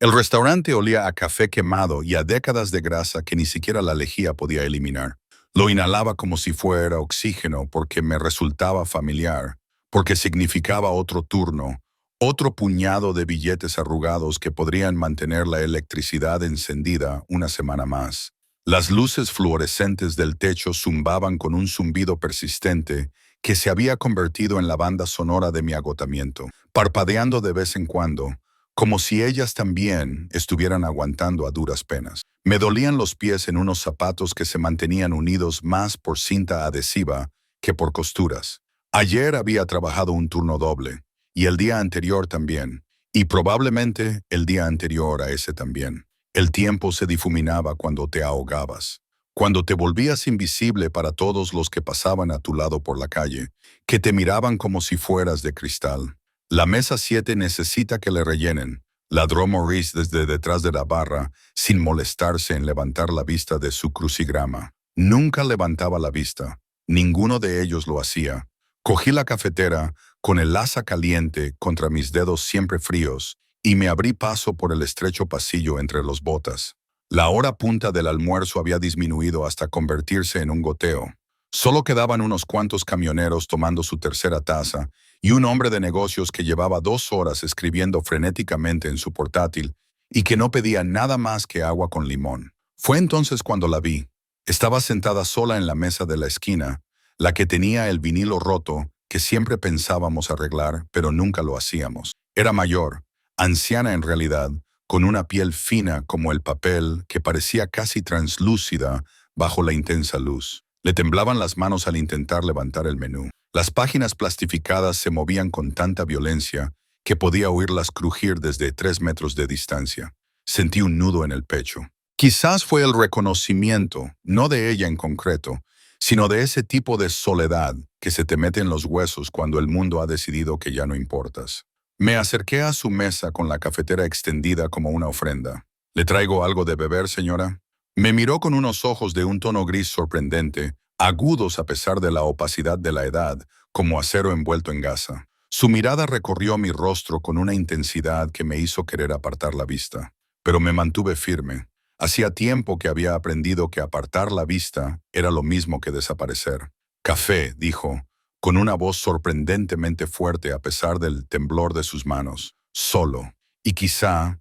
El restaurante olía a café quemado y a décadas de grasa que ni siquiera la lejía podía eliminar. Lo inhalaba como si fuera oxígeno porque me resultaba familiar, porque significaba otro turno, otro puñado de billetes arrugados que podrían mantener la electricidad encendida una semana más. Las luces fluorescentes del techo zumbaban con un zumbido persistente que se había convertido en la banda sonora de mi agotamiento, parpadeando de vez en cuando, como si ellas también estuvieran aguantando a duras penas. Me dolían los pies en unos zapatos que se mantenían unidos más por cinta adhesiva que por costuras. Ayer había trabajado un turno doble, y el día anterior también, y probablemente el día anterior a ese también. El tiempo se difuminaba cuando te ahogabas, cuando te volvías invisible para todos los que pasaban a tu lado por la calle, que te miraban como si fueras de cristal. La mesa 7 necesita que le rellenen, ladró Maurice desde detrás de la barra, sin molestarse en levantar la vista de su crucigrama. Nunca levantaba la vista, ninguno de ellos lo hacía. Cogí la cafetera, con el asa caliente contra mis dedos siempre fríos, y me abrí paso por el estrecho pasillo entre los botas. La hora punta del almuerzo había disminuido hasta convertirse en un goteo. Solo quedaban unos cuantos camioneros tomando su tercera taza, y un hombre de negocios que llevaba 2 horas escribiendo frenéticamente en su portátil y que no pedía nada más que agua con limón. Fue entonces cuando la vi. Estaba sentada sola en la mesa de la esquina, la que tenía el vinilo roto que siempre pensábamos arreglar, pero nunca lo hacíamos. Era mayor, anciana en realidad, con una piel fina como el papel que parecía casi translúcida bajo la intensa luz. Le temblaban las manos al intentar levantar el menú. Las páginas plastificadas se movían con tanta violencia que podía oírlas crujir desde 3 metros de distancia. Sentí un nudo en el pecho. Quizás fue el reconocimiento, no de ella en concreto, sino de ese tipo de soledad que se te mete en los huesos cuando el mundo ha decidido que ya no importas. Me acerqué a su mesa con la cafetera extendida como una ofrenda. ¿Le traigo algo de beber, señora? Me miró con unos ojos de un tono gris sorprendente, agudos a pesar de la opacidad de la edad, como acero envuelto en gasa. Su mirada recorrió mi rostro con una intensidad que me hizo querer apartar la vista. Pero me mantuve firme. Hacía tiempo que había aprendido que apartar la vista era lo mismo que desaparecer. Café, dijo, con una voz sorprendentemente fuerte a pesar del temblor de sus manos. Solo. Y quizá,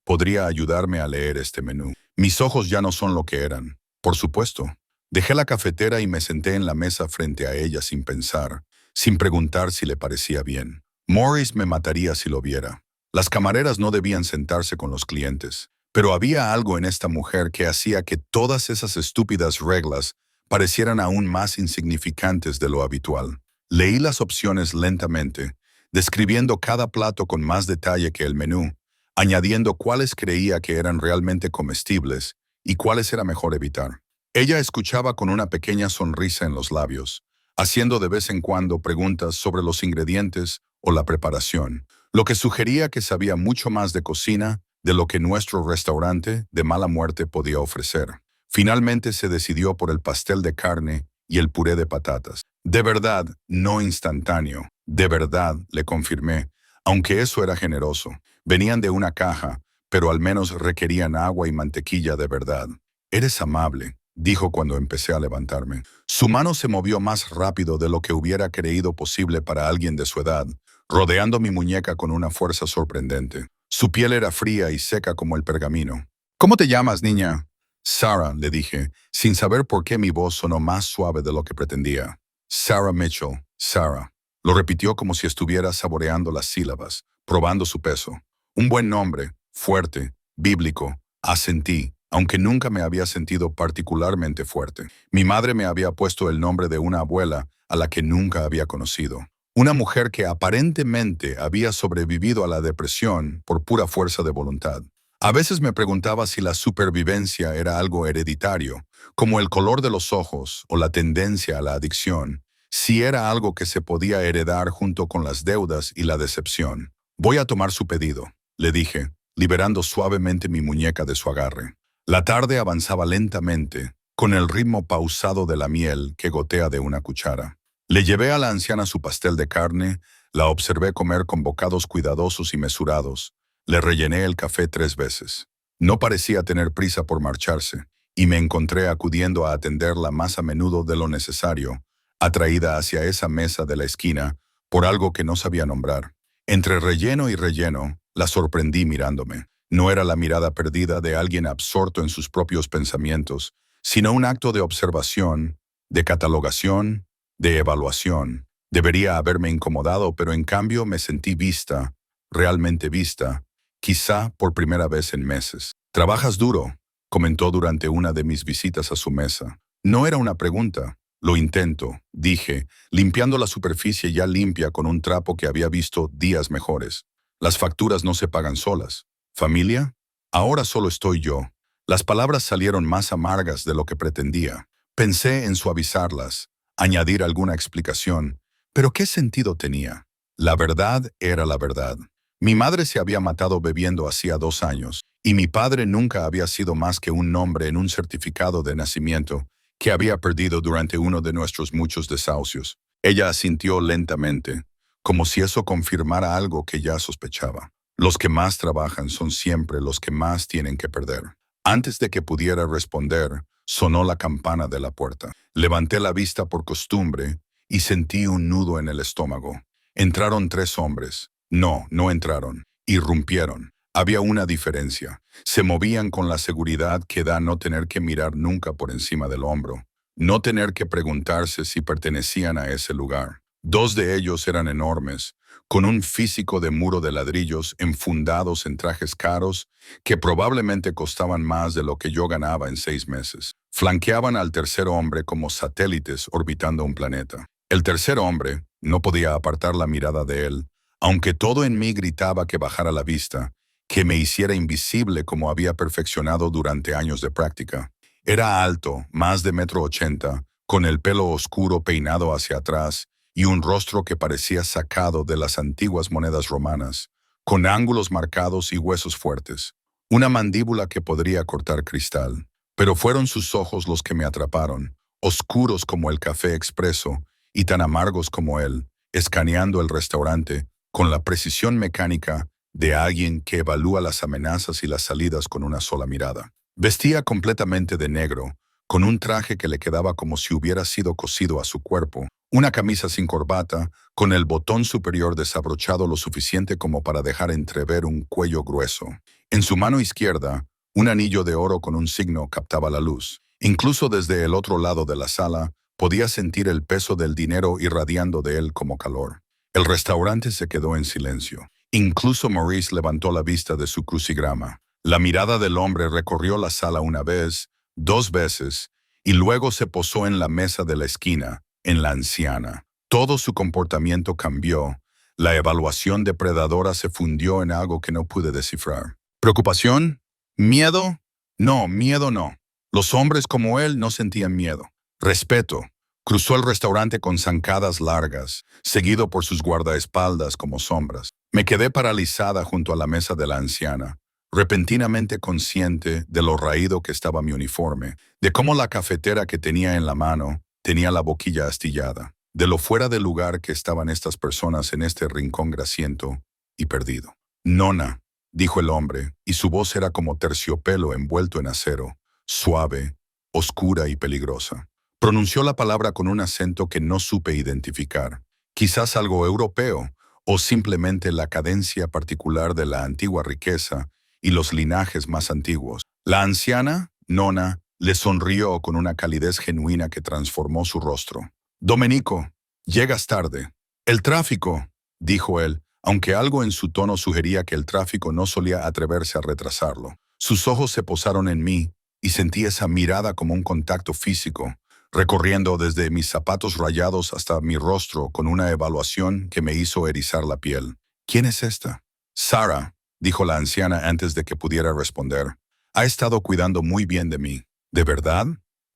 podría ayudarme a leer este menú. Mis ojos ya no son lo que eran. Por supuesto. Dejé la cafetera y me senté en la mesa frente a ella sin pensar, sin preguntar si le parecía bien. Morris me mataría si lo viera. Las camareras no debían sentarse con los clientes, pero había algo en esta mujer que hacía que todas esas estúpidas reglas parecieran aún más insignificantes de lo habitual. Leí las opciones lentamente, describiendo cada plato con más detalle que el menú, añadiendo cuáles creía que eran realmente comestibles y cuáles era mejor evitar. Ella escuchaba con una pequeña sonrisa en los labios, haciendo de vez en cuando preguntas sobre los ingredientes o la preparación, lo que sugería que sabía mucho más de cocina de lo que nuestro restaurante de mala muerte podía ofrecer. Finalmente se decidió por el pastel de carne y el puré de patatas. De verdad, no instantáneo. De verdad, le confirmé, aunque eso era generoso. Venían de una caja, pero al menos requerían agua y mantequilla de verdad. Eres amable, dijo cuando empecé a levantarme. Su mano se movió más rápido de lo que hubiera creído posible para alguien de su edad, rodeando mi muñeca con una fuerza sorprendente. Su piel era fría y seca como el pergamino. ¿Cómo te llamas, niña? Sarah, le dije, sin saber por qué mi voz sonó más suave de lo que pretendía. Sarah Mitchell, Sarah. Lo repitió como si estuviera saboreando las sílabas, probando su peso. Un buen nombre, fuerte, bíblico, asentí, aunque nunca me había sentido particularmente fuerte. Mi madre me había puesto el nombre de una abuela a la que nunca había conocido. Una mujer que aparentemente había sobrevivido a la depresión por pura fuerza de voluntad. A veces me preguntaba si la supervivencia era algo hereditario, como el color de los ojos o la tendencia a la adicción, si era algo que se podía heredar junto con las deudas y la decepción. Voy a tomar su pedido, le dije, liberando suavemente mi muñeca de su agarre. La tarde avanzaba lentamente, con el ritmo pausado de la miel que gotea de una cuchara. Le llevé a la anciana su pastel de carne, la observé comer con bocados cuidadosos y mesurados. Le rellené el café 3 veces. No parecía tener prisa por marcharse, y me encontré acudiendo a atenderla más a menudo de lo necesario, atraída hacia esa mesa de la esquina por algo que no sabía nombrar. Entre relleno y relleno, la sorprendí mirándome. No era la mirada perdida de alguien absorto en sus propios pensamientos, sino un acto de observación, de catalogación, de evaluación. Debería haberme incomodado, pero en cambio me sentí vista, realmente vista, quizá por primera vez en meses. «¿Trabajas duro?», comentó durante una de mis visitas a su mesa. No era una pregunta. «Lo intento», dije, limpiando la superficie ya limpia con un trapo que había visto días mejores. «Las facturas no se pagan solas. ¿Familia? Ahora solo estoy yo». Las palabras salieron más amargas de lo que pretendía. Pensé en suavizarlas, añadir alguna explicación, pero ¿qué sentido tenía? La verdad era la verdad. Mi madre se había matado bebiendo hacía 2 años, y mi padre nunca había sido más que un nombre en un certificado de nacimiento que había perdido durante uno de nuestros muchos desahucios. Ella asintió lentamente, como si eso confirmara algo que ya sospechaba. Los que más trabajan son siempre los que más tienen que perder. Antes de que pudiera responder, sonó la campana de la puerta. Levanté la vista por costumbre y sentí un nudo en el estómago. Entraron 3 hombres. No entraron. Irrumpieron. Había una diferencia. Se movían con la seguridad que da no tener que mirar nunca por encima del hombro. No tener que preguntarse si pertenecían a ese lugar. 2 de ellos eran enormes, con un físico de muro de ladrillos enfundados en trajes caros que probablemente costaban más de lo que yo ganaba en 6 meses. Flanqueaban al tercer hombre como satélites orbitando un planeta. El tercer hombre, no podía apartar la mirada de él, aunque todo en mí gritaba que bajara la vista, que me hiciera invisible como había perfeccionado durante años de práctica. Era alto, más de 1,80 m, con el pelo oscuro peinado hacia atrás y un rostro que parecía sacado de las antiguas monedas romanas, con ángulos marcados y huesos fuertes. Una mandíbula que podría cortar cristal. Pero fueron sus ojos los que me atraparon, oscuros como el café expreso y tan amargos como él, escaneando el restaurante con la precisión mecánica de alguien que evalúa las amenazas y las salidas con una sola mirada. Vestía completamente de negro, con un traje que le quedaba como si hubiera sido cosido a su cuerpo, una camisa sin corbata, con el botón superior desabrochado lo suficiente como para dejar entrever un cuello grueso. En su mano izquierda, un anillo de oro con un signo captaba la luz. Incluso desde el otro lado de la sala, podía sentir el peso del dinero irradiando de él como calor. El restaurante se quedó en silencio. Incluso Maurice levantó la vista de su crucigrama. La mirada del hombre recorrió la sala 1 vez, 2 veces, y luego se posó en la mesa de la esquina, en la anciana. Todo su comportamiento cambió. La evaluación depredadora se fundió en algo que no pude descifrar. ¿Preocupación? ¿Miedo? No, miedo no. Los hombres como él no sentían miedo. Respeto. Cruzó el restaurante con zancadas largas, seguido por sus guardaespaldas como sombras. Me quedé paralizada junto a la mesa de la anciana, repentinamente consciente de lo raído que estaba mi uniforme, de cómo la cafetera que tenía en la mano tenía la boquilla astillada, de lo fuera de lugar que estaban estas personas en este rincón grasiento y perdido. «Nona», dijo el hombre, y su voz era como terciopelo envuelto en acero, suave, oscura y peligrosa. Pronunció la palabra con un acento que no supe identificar, quizás algo europeo, o simplemente la cadencia particular de la antigua riqueza y los linajes más antiguos. La anciana, Nona, le sonrió con una calidez genuina que transformó su rostro. «Domenico, llegas tarde». «El tráfico», dijo él, aunque algo en su tono sugería que el tráfico no solía atreverse a retrasarlo. Sus ojos se posaron en mí y sentí esa mirada como un contacto físico, recorriendo desde mis zapatos rayados hasta mi rostro con una evaluación que me hizo erizar la piel. «¿Quién es esta?» «Sarah», dijo la anciana antes de que pudiera responder. «Ha estado cuidando muy bien de mí». «¿De verdad?»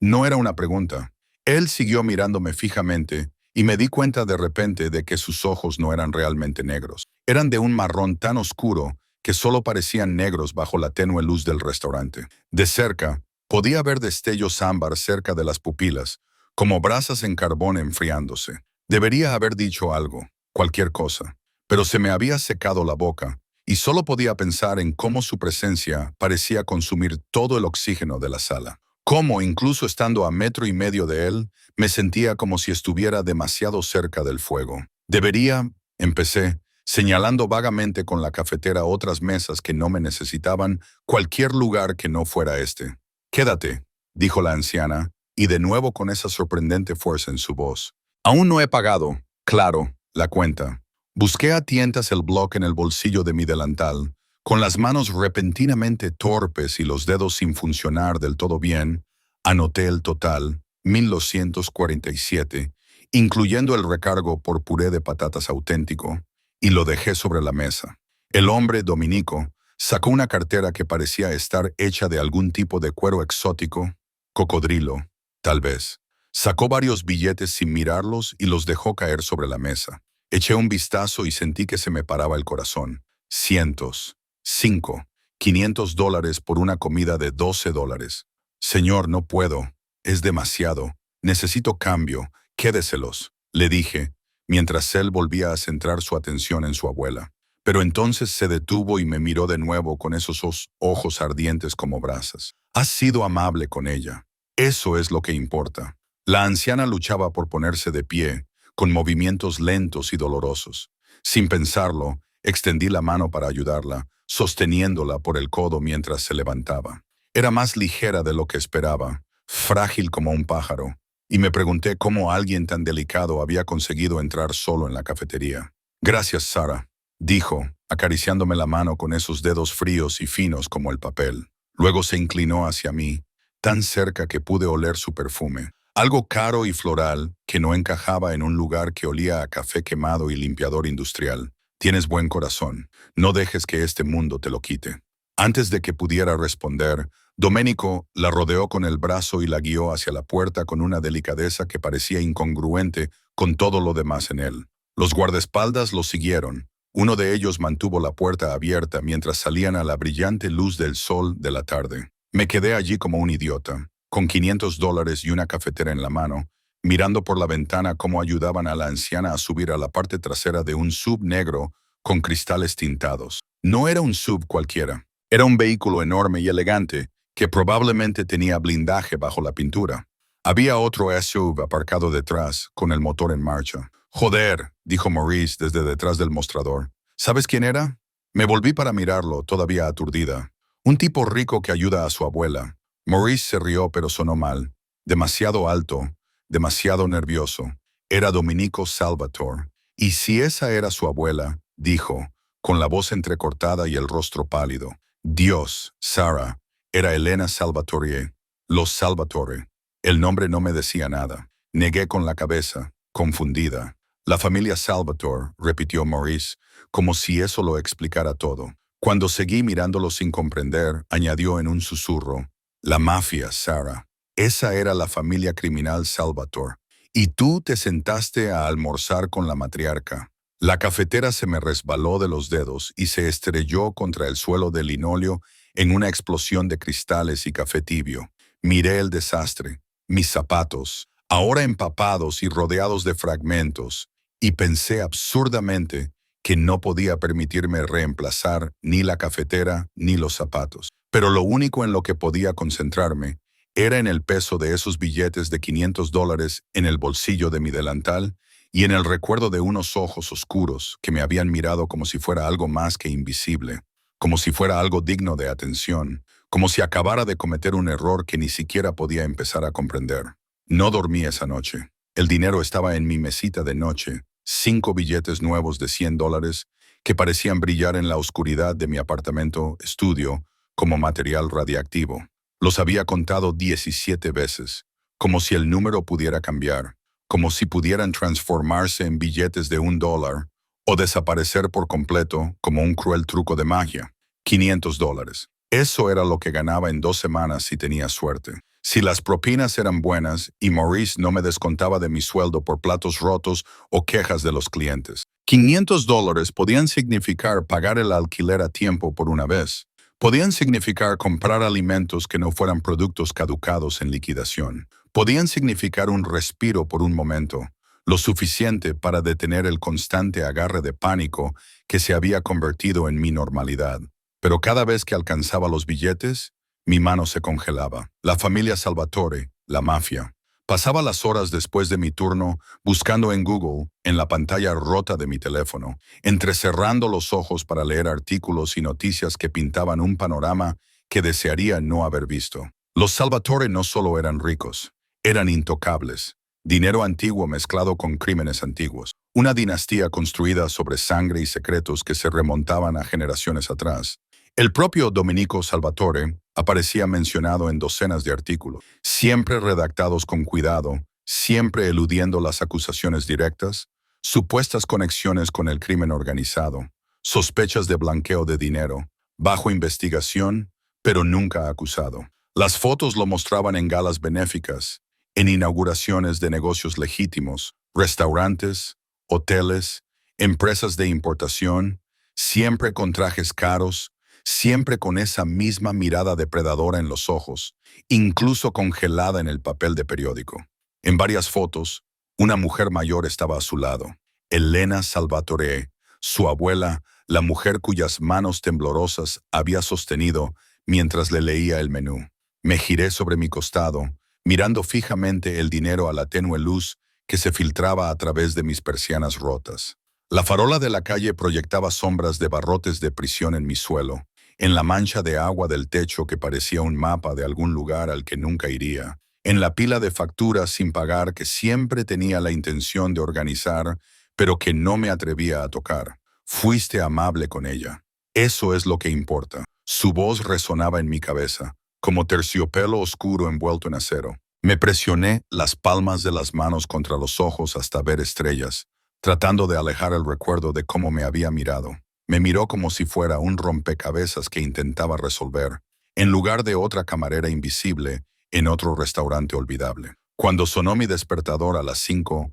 No era una pregunta. Él siguió mirándome fijamente y me di cuenta de repente de que sus ojos no eran realmente negros. Eran de un marrón tan oscuro que solo parecían negros bajo la tenue luz del restaurante. De cerca, podía ver destellos ámbar cerca de las pupilas, como brasas en carbón enfriándose. Debería haber dicho algo, cualquier cosa, pero se me había secado la boca y solo podía pensar en cómo su presencia parecía consumir todo el oxígeno de la sala. Cómo, incluso estando a 1,5 metros de él, me sentía como si estuviera demasiado cerca del fuego. Debería, empecé, señalando vagamente con la cafetera otras mesas que no me necesitaban, cualquier lugar que no fuera este. Quédate, dijo la anciana, y de nuevo con esa sorprendente fuerza en su voz. Aún no he pagado, claro, la cuenta. Busqué a tientas el bloque en el bolsillo de mi delantal, con las manos repentinamente torpes y los dedos sin funcionar del todo bien, anoté el total, 1,247, incluyendo el recargo por puré de patatas auténtico, y lo dejé sobre la mesa. El hombre, Dominico, sacó una cartera que parecía estar hecha de algún tipo de cuero exótico, cocodrilo, tal vez. Sacó varios billetes sin mirarlos y los dejó caer sobre la mesa. Eché un vistazo y sentí que se me paraba el corazón. Cientos. 5. $500 por una comida de $12. Señor, no puedo. Es demasiado. Necesito cambio. Quédeselos, le dije, mientras él volvía a centrar su atención en su abuela. Pero entonces se detuvo y me miró de nuevo con esos ojos ardientes como brasas. Has sido amable con ella. Eso es lo que importa. La anciana luchaba por ponerse de pie, con movimientos lentos y dolorosos. Sin pensarlo, extendí la mano para ayudarla, sosteniéndola por el codo mientras se levantaba. Era más ligera de lo que esperaba, frágil como un pájaro, y me pregunté cómo alguien tan delicado había conseguido entrar solo en la cafetería. Gracias, Sara, dijo, acariciándome la mano con esos dedos fríos y finos como el papel. Luego se inclinó hacia mí, tan cerca que pude oler su perfume. Algo caro y floral que no encajaba en un lugar que olía a café quemado y limpiador industrial. Tienes buen corazón. No dejes que este mundo te lo quite. Antes de que pudiera responder, Domenico la rodeó con el brazo y la guió hacia la puerta con una delicadeza que parecía incongruente con todo lo demás en él. Los guardaespaldas lo siguieron. Uno de ellos mantuvo la puerta abierta mientras salían a la brillante luz del sol de la tarde. Me quedé allí como un idiota, con $500 y una cafetera en la mano, mirando por la ventana cómo ayudaban a la anciana a subir a la parte trasera de un SUV negro con cristales tintados. No era un SUV cualquiera. Era un vehículo enorme y elegante que probablemente tenía blindaje bajo la pintura. Había otro SUV aparcado detrás, con el motor en marcha. «Joder», dijo Maurice desde detrás del mostrador. ¿Sabes quién era? Me volví para mirarlo, todavía aturdida. Un tipo rico que ayuda a su abuela. Maurice se rió, pero sonó mal. Demasiado alto, demasiado nervioso. Era Domenico Salvatore. Y si esa era su abuela, dijo, con la voz entrecortada y el rostro pálido. Dios, Sara, era Elena Salvatore. Los Salvatore. El nombre no me decía nada. Negué con la cabeza, confundida. La familia Salvatore, repitió Maurice, como si eso lo explicara todo. Cuando seguí mirándolo sin comprender, añadió en un susurro, la mafia, Sara. Esa era la familia criminal Salvatore. Y tú te sentaste a almorzar con la matriarca. La cafetera se me resbaló de los dedos y se estrelló contra el suelo de linóleo en una explosión de cristales y café tibio. Miré el desastre, mis zapatos, ahora empapados y rodeados de fragmentos, y pensé absurdamente que no podía permitirme reemplazar ni la cafetera ni los zapatos. Pero lo único en lo que podía concentrarme era en el peso de esos billetes de $500 en el bolsillo de mi delantal y en el recuerdo de unos ojos oscuros que me habían mirado como si fuera algo más que invisible, como si fuera algo digno de atención, como si acabara de cometer un error que ni siquiera podía empezar a comprender. No dormí esa noche. El dinero estaba en mi mesita de noche, 5 billetes nuevos de $100 que parecían brillar en la oscuridad de mi apartamento estudio como material radiactivo. Los había contado 17 veces, como si el número pudiera cambiar, como si pudieran transformarse en billetes de $1 o desaparecer por completo como un cruel truco de magia. $500. Eso era lo que ganaba en 2 semanas si tenía suerte. Si las propinas eran buenas y Maurice no me descontaba de mi sueldo por platos rotos o quejas de los clientes. $500 podían significar pagar el alquiler a tiempo por una vez. Podían significar comprar alimentos que no fueran productos caducados en liquidación. Podían significar un respiro por un momento, lo suficiente para detener el constante agarre de pánico que se había convertido en mi normalidad. Pero cada vez que alcanzaba los billetes, mi mano se congelaba. La familia Salvatore, la mafia. Pasaba las horas después de mi turno buscando en Google, en la pantalla rota de mi teléfono, entrecerrando los ojos para leer artículos y noticias que pintaban un panorama que desearía no haber visto. Los Salvatore no solo eran ricos, eran intocables. Dinero antiguo mezclado con crímenes antiguos. Una dinastía construida sobre sangre y secretos que se remontaban a generaciones atrás. El propio Domenico Salvatore aparecía mencionado en docenas de artículos, siempre redactados con cuidado, siempre eludiendo las acusaciones directas, supuestas conexiones con el crimen organizado, sospechas de blanqueo de dinero, bajo investigación, pero nunca acusado. Las fotos lo mostraban en galas benéficas, en inauguraciones de negocios legítimos, restaurantes, hoteles, empresas de importación, siempre con trajes caros, siempre con esa misma mirada depredadora en los ojos, incluso congelada en el papel de periódico. En varias fotos, una mujer mayor estaba a su lado, Elena Salvatore, su abuela, la mujer cuyas manos temblorosas había sostenido mientras le leía el menú. Me giré sobre mi costado, mirando fijamente el dinero a la tenue luz que se filtraba a través de mis persianas rotas. La farola de la calle proyectaba sombras de barrotes de prisión en mi suelo, en la mancha de agua del techo que parecía un mapa de algún lugar al que nunca iría, en la pila de facturas sin pagar que siempre tenía la intención de organizar, pero que no me atrevía a tocar. Fuiste amable con ella. Eso es lo que importa. Su voz resonaba en mi cabeza, como terciopelo oscuro envuelto en acero. Me presioné las palmas de las manos contra los ojos hasta ver estrellas, tratando de alejar el recuerdo de cómo me había mirado. Me miró como si fuera un rompecabezas que intentaba resolver, en lugar de otra camarera invisible en otro restaurante olvidable. Cuando sonó mi despertador a las 5,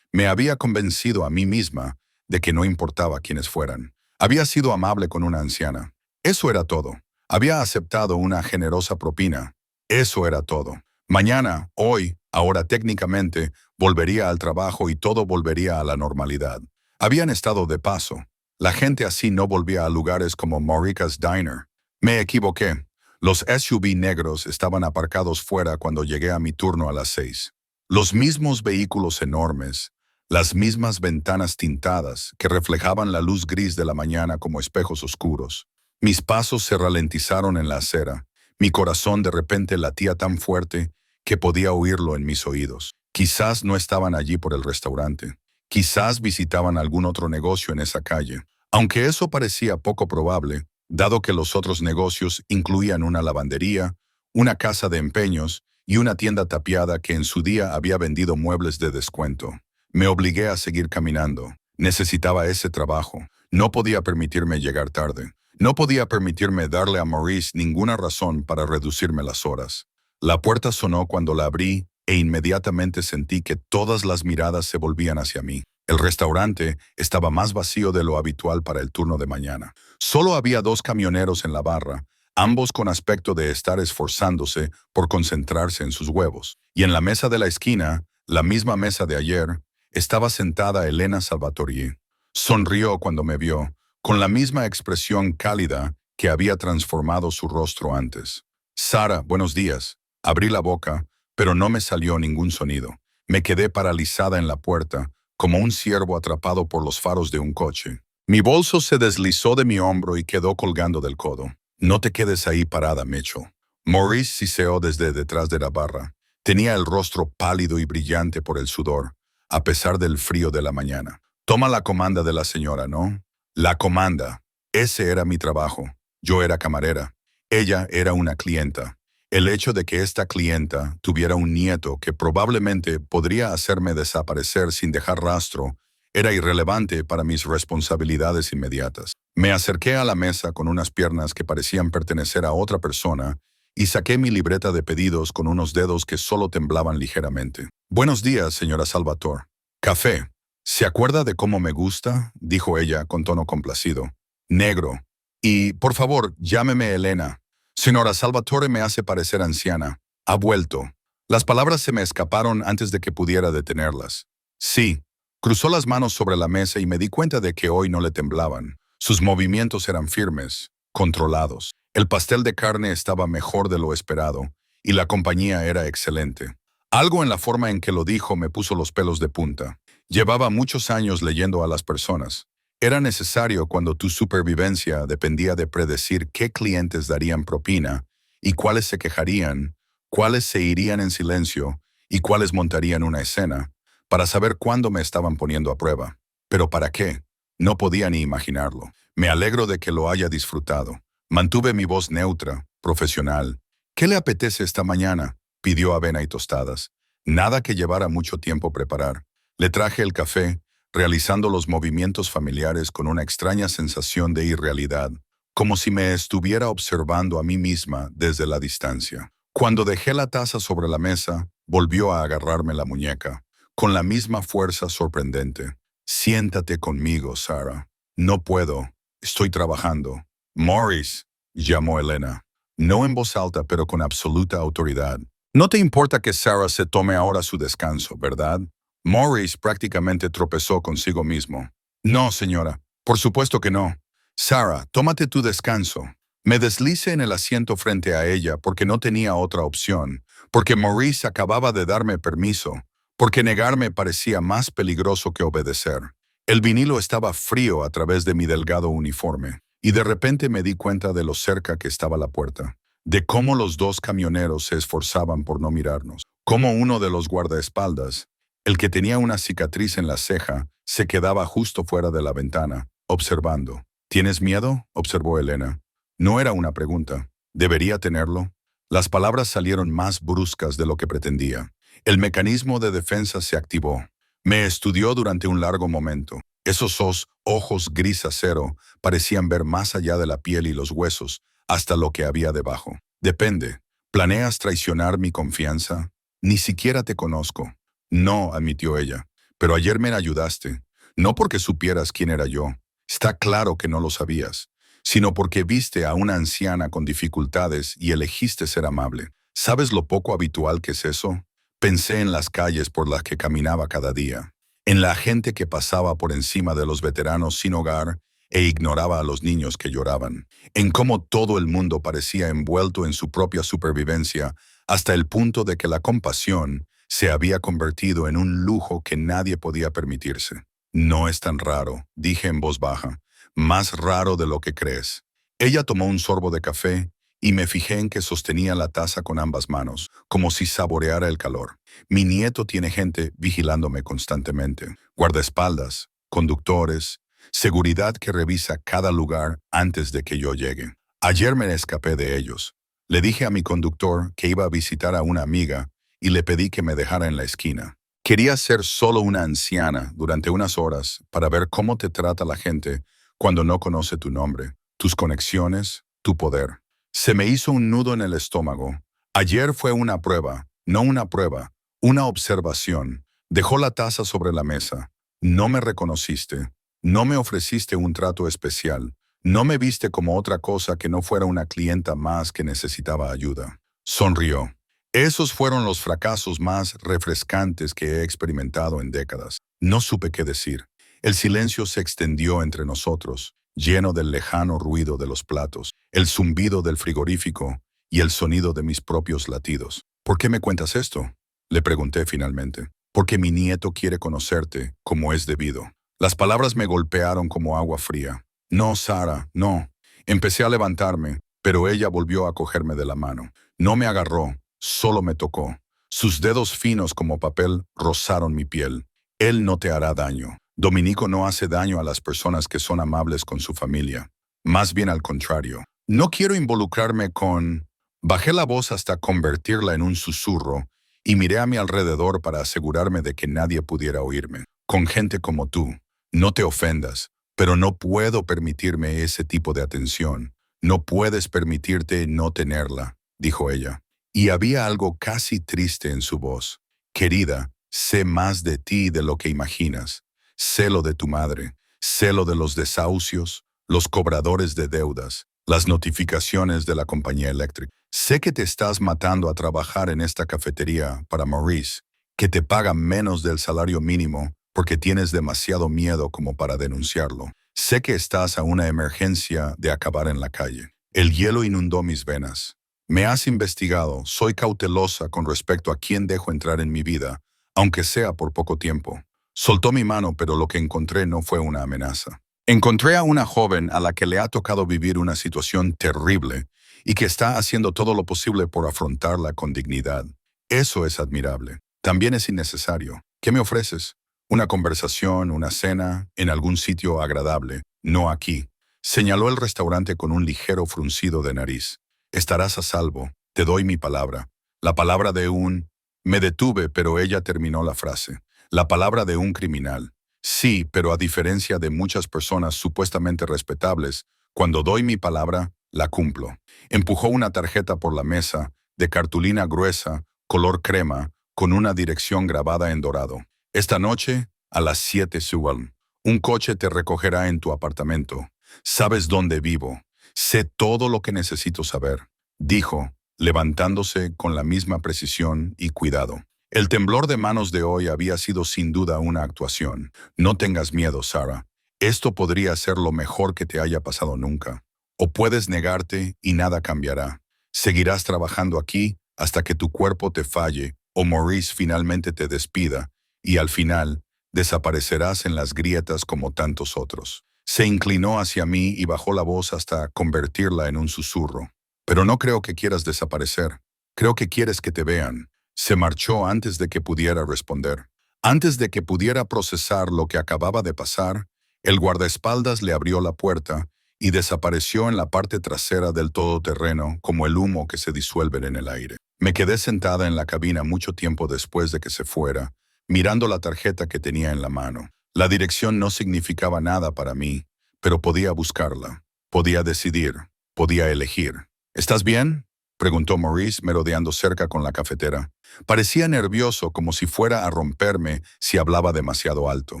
me había convencido a mí misma de que no importaba quiénes fueran. Había sido amable con una anciana. Eso era todo. Había aceptado una generosa propina. Eso era todo. Mañana, hoy, ahora técnicamente, volvería al trabajo y todo volvería a la normalidad. Habían estado de paso. La gente así no volvía a lugares como Marika's Diner. Me equivoqué. Los SUV negros estaban aparcados fuera cuando llegué a mi turno a las 6. Los mismos vehículos enormes, las mismas ventanas tintadas que reflejaban la luz gris de la mañana como espejos oscuros. Mis pasos se ralentizaron en la acera. Mi corazón de repente latía tan fuerte que podía oírlo en mis oídos. Quizás no estaban allí por el restaurante. Quizás visitaban algún otro negocio en esa calle. Aunque eso parecía poco probable, dado que los otros negocios incluían una lavandería, una casa de empeños y una tienda tapiada que en su día había vendido muebles de descuento. Me obligué a seguir caminando. Necesitaba ese trabajo. No podía permitirme llegar tarde. No podía permitirme darle a Maurice ninguna razón para reducirme las horas. La puerta sonó cuando la abrí e inmediatamente sentí que todas las miradas se volvían hacia mí. El restaurante estaba más vacío de lo habitual para el turno de mañana. Solo había 2 camioneros en la barra, ambos con aspecto de estar esforzándose por concentrarse en sus huevos. Y en la mesa de la esquina, la misma mesa de ayer, estaba sentada Elena Salvatore. Sonrió cuando me vio, con la misma expresión cálida que había transformado su rostro antes. Sara, buenos días. Abrí la boca, pero no me salió ningún sonido. Me quedé paralizada en la puerta, como un ciervo atrapado por los faros de un coche. Mi bolso se deslizó de mi hombro y quedó colgando del codo. No te quedes ahí parada, Mitchell. Maurice siseó desde detrás de la barra. Tenía el rostro pálido y brillante por el sudor, a pesar del frío de la mañana. Toma la comanda de la señora, ¿no? La comanda. Ese era mi trabajo. Yo era camarera. Ella era una clienta. El hecho de que esta clienta tuviera un nieto que probablemente podría hacerme desaparecer sin dejar rastro era irrelevante para mis responsabilidades inmediatas. Me acerqué a la mesa con unas piernas que parecían pertenecer a otra persona y saqué mi libreta de pedidos con unos dedos que solo temblaban ligeramente. Buenos días, señora Salvatore. Café. ¿Se acuerda de cómo me gusta?, dijo ella con tono complacido. Negro. Y, por favor, llámeme Elena. Señora Salvatore me hace parecer anciana. Ha vuelto. Las palabras se me escaparon antes de que pudiera detenerlas. Sí, cruzó las manos sobre la mesa y me di cuenta de que hoy no le temblaban. Sus movimientos eran firmes, controlados. El pastel de carne estaba mejor de lo esperado y la compañía era excelente. Algo en la forma en que lo dijo me puso los pelos de punta. Llevaba muchos años leyendo a las personas. Era necesario cuando tu supervivencia dependía de predecir qué clientes darían propina y cuáles se quejarían, cuáles se irían en silencio y cuáles montarían una escena, para saber cuándo me estaban poniendo a prueba. ¿Pero para qué? No podía ni imaginarlo. Me alegro de que lo haya disfrutado. Mantuve mi voz neutra, profesional. ¿Qué le apetece esta mañana? Pidió avena y tostadas. Nada que llevara mucho tiempo preparar. Le traje el café, realizando los movimientos familiares con una extraña sensación de irrealidad, como si me estuviera observando a mí misma desde la distancia. Cuando dejé la taza sobre la mesa, volvió a agarrarme la muñeca, con la misma fuerza sorprendente. Siéntate conmigo, Sarah. No puedo. Estoy trabajando. Morris, llamó Elena. No en voz alta, pero con absoluta autoridad. No te importa que Sarah se tome ahora su descanso, ¿verdad? Morris prácticamente tropezó consigo mismo. No, señora. Por supuesto que no. Sarah, tómate tu descanso. Me deslicé en el asiento frente a ella porque no tenía otra opción, porque Maurice acababa de darme permiso, porque negarme parecía más peligroso que obedecer. El vinilo estaba frío a través de mi delgado uniforme, y de repente me di cuenta de lo cerca que estaba la puerta, de cómo los dos camioneros se esforzaban por no mirarnos, cómo uno de los guardaespaldas, el que tenía una cicatriz en la ceja, se quedaba justo fuera de la ventana, observando. ¿Tienes miedo?, observó Elena. No era una pregunta. ¿Debería tenerlo? Las palabras salieron más bruscas de lo que pretendía. El mecanismo de defensa se activó. Me estudió durante un largo momento. Esos ojos gris acero parecían ver más allá de la piel y los huesos, hasta lo que había debajo. Depende. ¿Planeas traicionar mi confianza? Ni siquiera te conozco. No, admitió ella. Pero ayer me ayudaste. No porque supieras quién era yo. Está claro que no lo sabías, sino porque viste a una anciana con dificultades y elegiste ser amable. ¿Sabes lo poco habitual que es eso? Pensé en las calles por las que caminaba cada día, en la gente que pasaba por encima de los veteranos sin hogar e ignoraba a los niños que lloraban, en cómo todo el mundo parecía envuelto en su propia supervivencia hasta el punto de que la compasión se había convertido en un lujo que nadie podía permitirse. No es tan raro, dije en voz baja. Más raro de lo que crees. Ella tomó un sorbo de café y me fijé en que sostenía la taza con ambas manos, como si saboreara el calor. Mi nieto tiene gente vigilándome constantemente. Guardaespaldas, conductores, seguridad que revisa cada lugar antes de que yo llegue. Ayer me escapé de ellos. Le dije a mi conductor que iba a visitar a una amiga y le pedí que me dejara en la esquina. Quería ser solo una anciana durante unas horas para ver cómo te trata la gente cuando no conoce tu nombre, tus conexiones, tu poder. Se me hizo un nudo en el estómago. Ayer fue una prueba, no una prueba, una observación. Dejó la taza sobre la mesa. No me reconociste. No me ofreciste un trato especial. No me viste como otra cosa que no fuera una clienta más que necesitaba ayuda. Sonrió. Esos fueron los fracasos más refrescantes que he experimentado en décadas. No supe qué decir. El silencio se extendió entre nosotros, lleno del lejano ruido de los platos, el zumbido del frigorífico y el sonido de mis propios latidos. ¿Por qué me cuentas esto?, le pregunté finalmente. Porque mi nieto quiere conocerte como es debido. Las palabras me golpearon como agua fría. No, Sarah, no. Empecé a levantarme, pero ella volvió a cogerme de la mano. No me agarró, solo me tocó. Sus dedos finos como papel rozaron mi piel. Él no te hará daño. Dominico no hace daño a las personas que son amables con su familia. Más bien al contrario. No quiero involucrarme con... Bajé la voz hasta convertirla en un susurro y miré a mi alrededor para asegurarme de que nadie pudiera oírme. Con gente como tú. No te ofendas, pero no puedo permitirme ese tipo de atención. No puedes permitirte no tenerla, dijo ella. Y había algo casi triste en su voz. Querida, sé más de ti de lo que imaginas. Sé lo de tu madre, sé lo de los desahucios, los cobradores de deudas, las notificaciones de la compañía eléctrica. Sé que te estás matando a trabajar en esta cafetería para Maurice, que te paga menos del salario mínimo porque tienes demasiado miedo como para denunciarlo. Sé que estás a una emergencia de acabar en la calle. El hielo inundó mis venas. Me has investigado, soy cautelosa con respecto a quién dejo entrar en mi vida, aunque sea por poco tiempo. Soltó mi mano, pero lo que encontré no fue una amenaza. Encontré a una joven a la que le ha tocado vivir una situación terrible y que está haciendo todo lo posible por afrontarla con dignidad. Eso es admirable. También es innecesario. ¿Qué me ofreces? Una conversación, una cena, en algún sitio agradable, no aquí. Señaló el restaurante con un ligero fruncido de nariz. Estarás a salvo, te doy mi palabra. La palabra de un... Me detuve, pero ella terminó la frase. La palabra de un criminal. Sí, pero a diferencia de muchas personas supuestamente respetables, cuando doy mi palabra, la cumplo. Empujó una tarjeta por la mesa, de cartulina gruesa, color crema, con una dirección grabada en dorado. Esta noche, a las 7 Sewell, un coche te recogerá en tu apartamento. Sabes dónde vivo. Sé todo lo que necesito saber, dijo, levantándose con la misma precisión y cuidado. El temblor de manos de hoy había sido sin duda una actuación. No tengas miedo, Sarah. Esto podría ser lo mejor que te haya pasado nunca. O puedes negarte y nada cambiará. Seguirás trabajando aquí hasta que tu cuerpo te falle o Maurice finalmente te despida y al final desaparecerás en las grietas como tantos otros. Se inclinó hacia mí y bajó la voz hasta convertirla en un susurro. Pero no creo que quieras desaparecer. Creo que quieres que te vean. Se marchó antes de que pudiera responder. Antes de que pudiera procesar lo que acababa de pasar, el guardaespaldas le abrió la puerta y desapareció en la parte trasera del todoterreno como el humo que se disuelve en el aire. Me quedé sentada en la cabina mucho tiempo después de que se fuera, mirando la tarjeta que tenía en la mano. La dirección no significaba nada para mí, pero podía buscarla, podía decidir, podía elegir. ¿Estás bien?, preguntó Maurice merodeando cerca con la cafetera. Parecía nervioso, como si fuera a romperme si hablaba demasiado alto.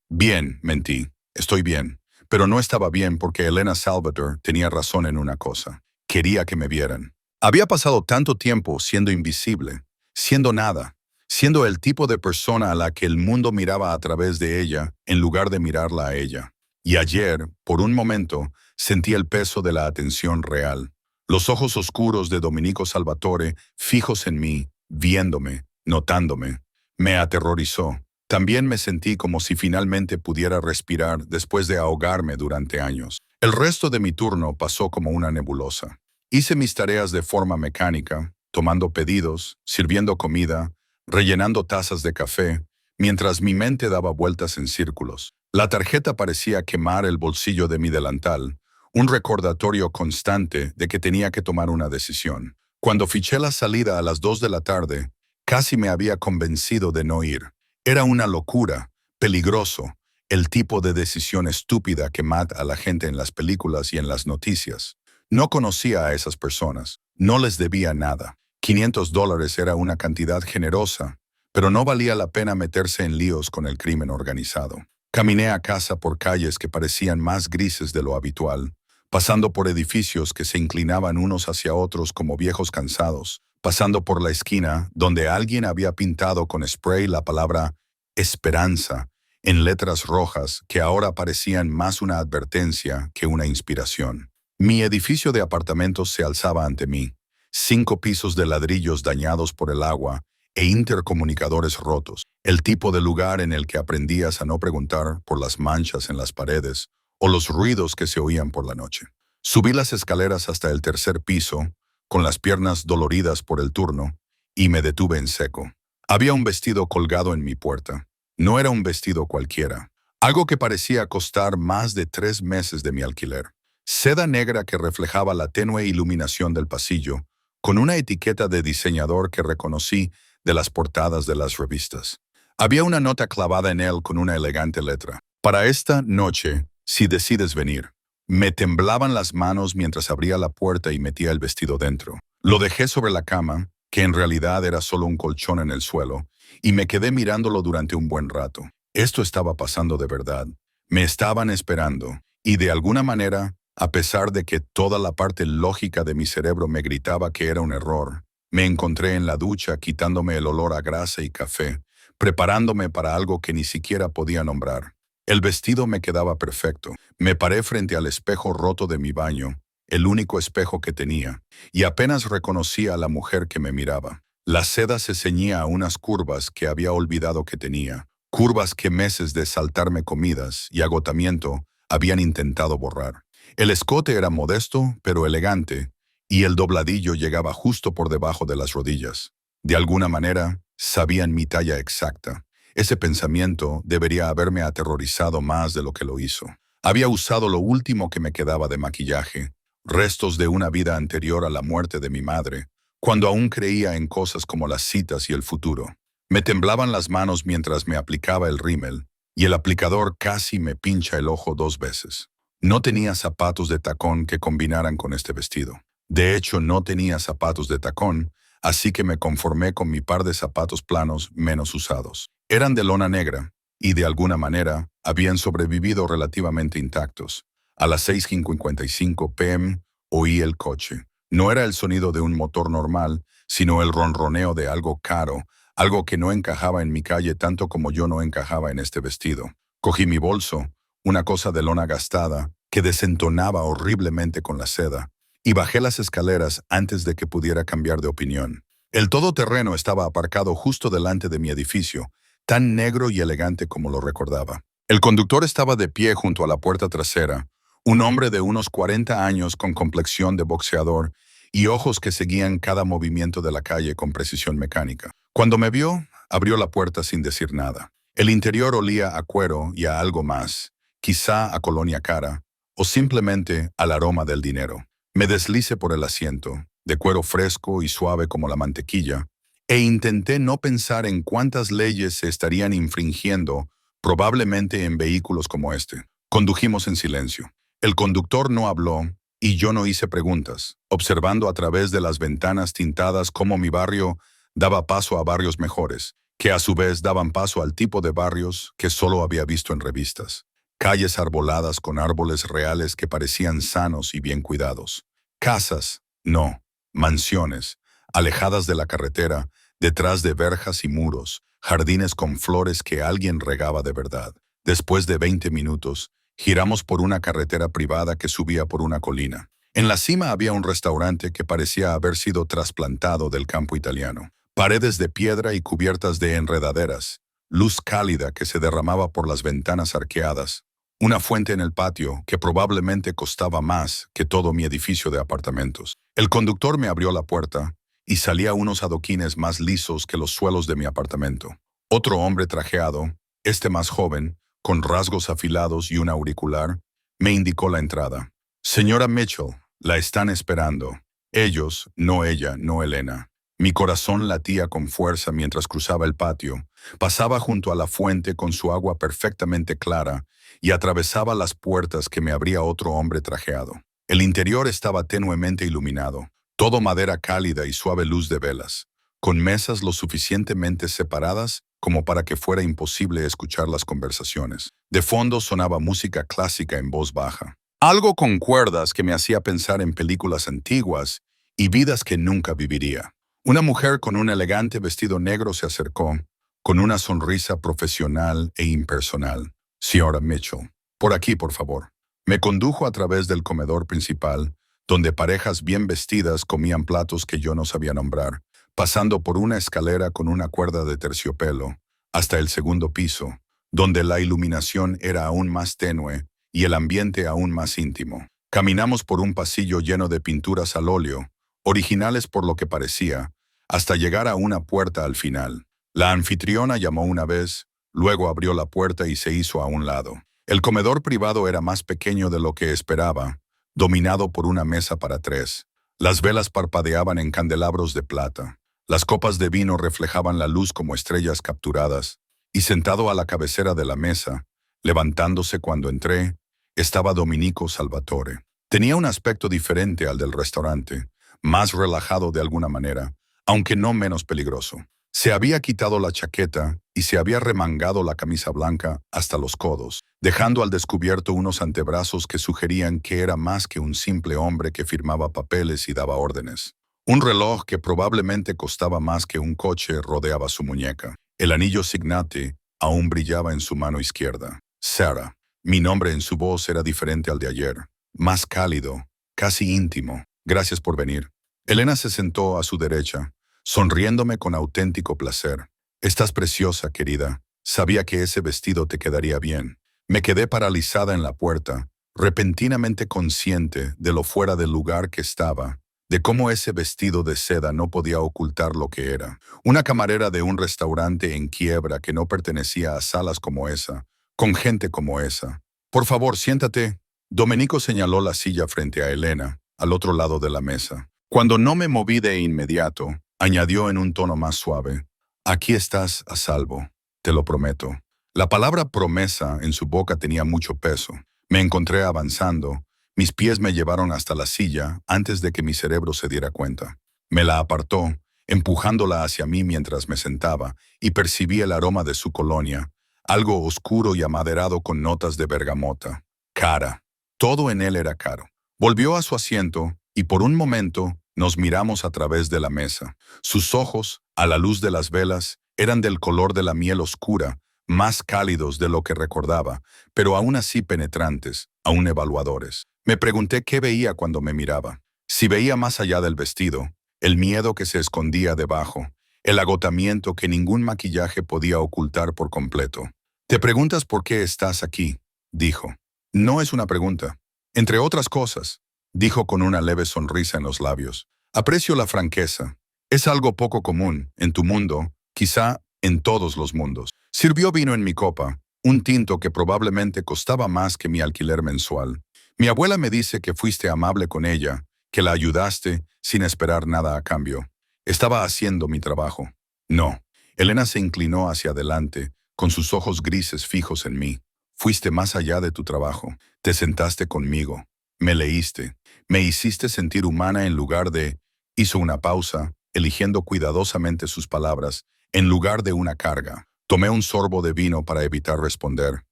Bien, mentí. Estoy bien. Pero no estaba bien porque Elena Salvatore tenía razón en una cosa. Quería que me vieran. Había pasado tanto tiempo siendo invisible, siendo nada, siendo el tipo de persona a la que el mundo miraba a través de ella en lugar de mirarla a ella. Y ayer, por un momento, sentí el peso de la atención real. Los ojos oscuros de Domenico Salvatore fijos en mí, viéndome, notándome. Me aterrorizó. También me sentí como si finalmente pudiera respirar después de ahogarme durante años. El resto de mi turno pasó como una nebulosa. Hice mis tareas de forma mecánica, tomando pedidos, sirviendo comida, rellenando tazas de café, mientras mi mente daba vueltas en círculos. La tarjeta parecía quemar el bolsillo de mi delantal, un recordatorio constante de que tenía que tomar una decisión. Cuando fiché la salida a las 2 de la tarde, casi me había convencido de no ir. Era una locura, peligroso, el tipo de decisión estúpida que mata a la gente en las películas y en las noticias. No conocía a esas personas, no les debía nada. $500 era una cantidad generosa, pero no valía la pena meterse en líos con el crimen organizado. Caminé a casa por calles que parecían más grises de lo habitual, pasando por edificios que se inclinaban unos hacia otros como viejos cansados, pasando por la esquina donde alguien había pintado con spray la palabra esperanza en letras rojas que ahora parecían más una advertencia que una inspiración. Mi edificio de apartamentos se alzaba ante mí, 5 pisos de ladrillos dañados por el agua e intercomunicadores rotos, el tipo de lugar en el que aprendías a no preguntar por las manchas en las paredes o los ruidos que se oían por la noche. Subí las escaleras hasta el 3er piso, con las piernas doloridas por el turno, y me detuve en seco. Había un vestido colgado en mi puerta. No era un vestido cualquiera, algo que parecía costar más de 3 meses de mi alquiler. Seda negra que reflejaba la tenue iluminación del pasillo, con una etiqueta de diseñador que reconocí de las portadas de las revistas. Había una nota clavada en él con una elegante letra. Para esta noche, si decides venir. Me temblaban las manos mientras abría la puerta y metía el vestido dentro. Lo dejé sobre la cama, que en realidad era solo un colchón en el suelo, y me quedé mirándolo durante un buen rato. Esto estaba pasando de verdad. Me estaban esperando, y de alguna manera A pesar de que toda la parte lógica de mi cerebro me gritaba que era un error, me encontré en la ducha quitándome el olor a grasa y café, preparándome para algo que ni siquiera podía nombrar. El vestido me quedaba perfecto. Me paré frente al espejo roto de mi baño, el único espejo que tenía, y apenas reconocí a la mujer que me miraba. La seda se ceñía a unas curvas que había olvidado que tenía, curvas que meses de saltarme comidas y agotamiento habían intentado borrar. El escote era modesto, pero elegante, y el dobladillo llegaba justo por debajo de las rodillas. De alguna manera, sabían mi talla exacta. Ese pensamiento debería haberme aterrorizado más de lo que lo hizo. Había usado lo último que me quedaba de maquillaje, restos de una vida anterior a la muerte de mi madre, cuando aún creía en cosas como las citas y el futuro. Me temblaban las manos mientras me aplicaba el rímel, y el aplicador casi me pincha el ojo 2 veces. No tenía zapatos de tacón que combinaran con este vestido. De hecho, no tenía zapatos de tacón, así que me conformé con mi par de zapatos planos menos usados. Eran de lona negra, y de alguna manera habían sobrevivido relativamente intactos. A las 6:55 p.m. oí el coche. No era el sonido de un motor normal, sino el ronroneo de algo caro, algo que no encajaba en mi calle tanto como yo no encajaba en este vestido. Cogí mi bolso, una cosa de lona gastada, que desentonaba horriblemente con la seda, y bajé las escaleras antes de que pudiera cambiar de opinión. El todoterreno estaba aparcado justo delante de mi edificio, tan negro y elegante como lo recordaba. El conductor estaba de pie junto a la puerta trasera, un hombre de unos 40 años con complexión de boxeador y ojos que seguían cada movimiento de la calle con precisión mecánica. Cuando me vio, abrió la puerta sin decir nada. El interior olía a cuero y a algo más, quizá a colonia cara, o simplemente al aroma del dinero. Me deslicé por el asiento, de cuero fresco y suave como la mantequilla, e intenté no pensar en cuántas leyes se estarían infringiendo, probablemente en vehículos como este. Condujimos en silencio. El conductor no habló y yo no hice preguntas, observando a través de las ventanas tintadas cómo mi barrio daba paso a barrios mejores, que a su vez daban paso al tipo de barrios que solo había visto en revistas. Calles arboladas con árboles reales que parecían sanos y bien cuidados. Casas, no, mansiones, alejadas de la carretera, detrás de verjas y muros, jardines con flores que alguien regaba de verdad. Después de 20 minutos, giramos por una carretera privada que subía por una colina. En la cima había un restaurante que parecía haber sido trasplantado del campo italiano. Paredes de piedra y cubiertas de enredaderas, luz cálida que se derramaba por las ventanas arqueadas, una fuente en el patio que probablemente costaba más que todo mi edificio de apartamentos. El conductor me abrió la puerta y salía unos adoquines más lisos que los suelos de mi apartamento. Otro hombre trajeado, este más joven, con rasgos afilados y un auricular, me indicó la entrada. Señora Mitchell, la están esperando. Ellos, no ella, no Elena. Mi corazón latía con fuerza mientras cruzaba el patio, pasaba junto a la fuente con su agua perfectamente clara y atravesaba las puertas que me abría otro hombre trajeado. El interior estaba tenuemente iluminado, todo madera cálida y suave luz de velas, con mesas lo suficientemente separadas como para que fuera imposible escuchar las conversaciones. De fondo sonaba música clásica en voz baja, algo con cuerdas que me hacía pensar en películas antiguas y vidas que nunca viviría. Una mujer con un elegante vestido negro se acercó, con una sonrisa profesional e impersonal. Señora Mitchell, por aquí, por favor. Me condujo a través del comedor principal, donde parejas bien vestidas comían platos que yo no sabía nombrar, pasando por una escalera con una cuerda de terciopelo, hasta el segundo piso, donde la iluminación era aún más tenue y el ambiente aún más íntimo. Caminamos por un pasillo lleno de pinturas al óleo, originales por lo que parecía, hasta llegar a una puerta al final. La anfitriona llamó una vez, luego abrió la puerta y se hizo a un lado. El comedor privado era más pequeño de lo que esperaba, dominado por una mesa para 3. Las velas parpadeaban en candelabros de plata. Las copas de vino reflejaban la luz como estrellas capturadas, y sentado a la cabecera de la mesa, levantándose cuando entré, estaba Domenico Salvatore. Tenía un aspecto diferente al del restaurante, más relajado de alguna manera, aunque no menos peligroso. Se había quitado la chaqueta y se había remangado la camisa blanca hasta los codos, dejando al descubierto unos antebrazos que sugerían que era más que un simple hombre que firmaba papeles y daba órdenes. Un reloj que probablemente costaba más que un coche rodeaba su muñeca. El anillo Signati aún brillaba en su mano izquierda. Sarah. Mi nombre en su voz era diferente al de ayer, más cálido, casi íntimo. Gracias por venir. Elena se sentó a su derecha, sonriéndome con auténtico placer. Estás preciosa, querida. Sabía que ese vestido te quedaría bien. Me quedé paralizada en la puerta, repentinamente consciente de lo fuera del lugar que estaba, de cómo ese vestido de seda no podía ocultar lo que era. Una camarera de un restaurante en quiebra que no pertenecía a salas como esa, con gente como esa. Por favor, siéntate. Domenico señaló la silla frente a Elena, al otro lado de la mesa. Cuando no me moví de inmediato, añadió en un tono más suave, aquí estás a salvo, te lo prometo. La palabra promesa en su boca tenía mucho peso. Me encontré avanzando. Mis pies me llevaron hasta la silla antes de que mi cerebro se diera cuenta. Me la apartó, empujándola hacia mí mientras me sentaba, y percibí el aroma de su colonia, algo oscuro y amaderado con notas de bergamota. Cara. Todo en él era caro. Volvió a su asiento, y por un momento nos miramos a través de la mesa. Sus ojos, a la luz de las velas, eran del color de la miel oscura, más cálidos de lo que recordaba, pero aún así penetrantes, aún evaluadores. Me pregunté qué veía cuando me miraba. Si veía más allá del vestido, el miedo que se escondía debajo, el agotamiento que ningún maquillaje podía ocultar por completo. Te preguntas por qué estás aquí, dijo. No es una pregunta. Entre otras cosas, dijo con una leve sonrisa en los labios. Aprecio la franqueza. Es algo poco común, en tu mundo, quizá en todos los mundos. Sirvió vino en mi copa, un tinto que probablemente costaba más que mi alquiler mensual. Mi abuela me dice que fuiste amable con ella, que la ayudaste sin esperar nada a cambio. Estaba haciendo mi trabajo. No. Elena se inclinó hacia adelante, con sus ojos grises fijos en mí. Fuiste más allá de tu trabajo. Te sentaste conmigo. Me leíste. Me hiciste sentir humana en lugar de... Hizo una pausa, eligiendo cuidadosamente sus palabras, en lugar de una carga. Tomé un sorbo de vino para evitar responder.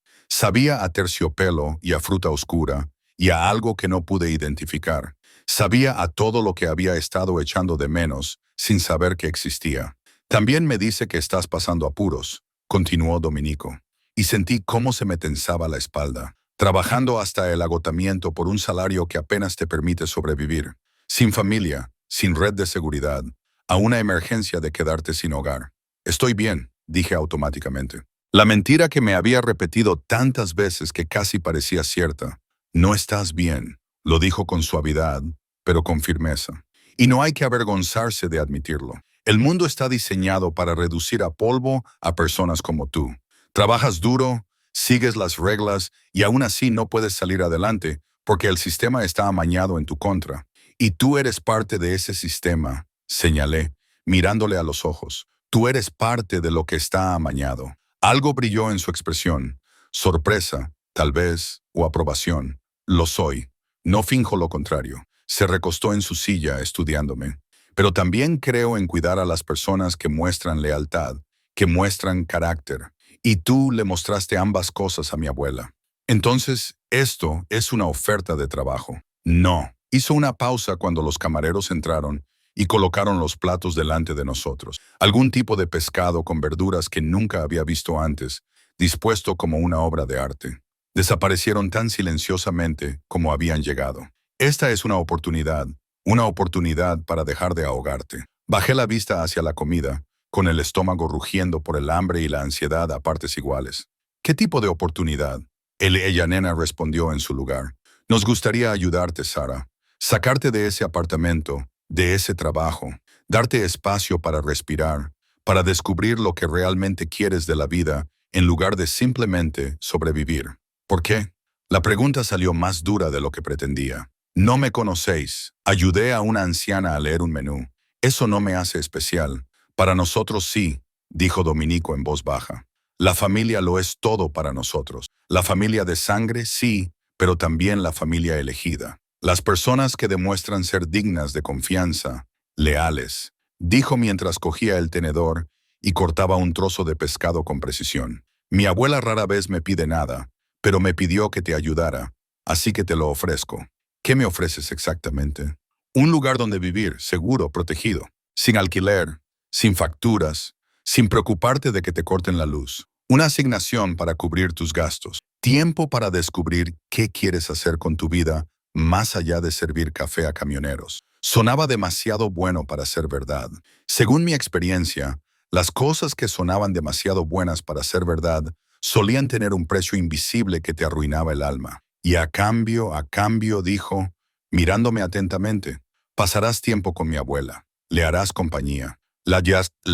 Sabía a terciopelo y a fruta oscura, y a algo que no pude identificar. Sabía a todo lo que había estado echando de menos, sin saber que existía. También me dice que estás pasando apuros, continuó Domenico, y sentí cómo se me tensaba la espalda, trabajando hasta el agotamiento por un salario que apenas te permite sobrevivir, sin familia, sin red de seguridad, a una emergencia de quedarte sin hogar. Estoy bien, dije automáticamente. La mentira que me había repetido tantas veces que casi parecía cierta. No estás bien, lo dijo con suavidad, pero con firmeza. Y no hay que avergonzarse de admitirlo. El mundo está diseñado para reducir a polvo a personas como tú. Trabajas duro, sigues las reglas y aún así no puedes salir adelante porque el sistema está amañado en tu contra. Y tú eres parte de ese sistema, señalé, mirándole a los ojos. Tú eres parte de lo que está amañado. Algo brilló en su expresión. Sorpresa, tal vez, o aprobación. Lo soy. No finjo lo contrario. Se recostó en su silla estudiándome. Pero también creo en cuidar a las personas que muestran lealtad, que muestran carácter. Y tú le mostraste ambas cosas a mi abuela. Entonces, esto es una oferta de trabajo. No. Hizo una pausa cuando los camareros entraron y colocaron los platos delante de nosotros. Algún tipo de pescado con verduras que nunca había visto antes, dispuesto como una obra de arte. Desaparecieron tan silenciosamente como habían llegado. Esta es una oportunidad para dejar de ahogarte. Bajé la vista hacia la comida, con el estómago rugiendo por el hambre y la ansiedad a partes iguales. ¿Qué tipo de oportunidad? Ella nena respondió en su lugar. Nos gustaría ayudarte, Sara. Sacarte de ese apartamento, de ese trabajo, darte espacio para respirar, para descubrir lo que realmente quieres de la vida en lugar de simplemente sobrevivir. ¿Por qué? La pregunta salió más dura de lo que pretendía. No me conocéis. Ayudé a una anciana a leer un menú. Eso no me hace especial. Para nosotros sí, dijo Domenico en voz baja. La familia lo es todo para nosotros. La familia de sangre, sí, pero también la familia elegida. Las personas que demuestran ser dignas de confianza, leales, dijo mientras cogía el tenedor y cortaba un trozo de pescado con precisión. Mi abuela rara vez me pide nada, pero me pidió que te ayudara, así que te lo ofrezco. ¿Qué me ofreces exactamente? Un lugar donde vivir, seguro, protegido, sin alquiler, sin facturas, sin preocuparte de que te corten la luz. Una asignación para cubrir tus gastos. Tiempo para descubrir qué quieres hacer con tu vida más allá de servir café a camioneros. Sonaba demasiado bueno para ser verdad. Según mi experiencia, las cosas que sonaban demasiado buenas para ser verdad solían tener un precio invisible que te arruinaba el alma. Y a cambio, dijo, mirándome atentamente, pasarás tiempo con mi abuela, le harás compañía, la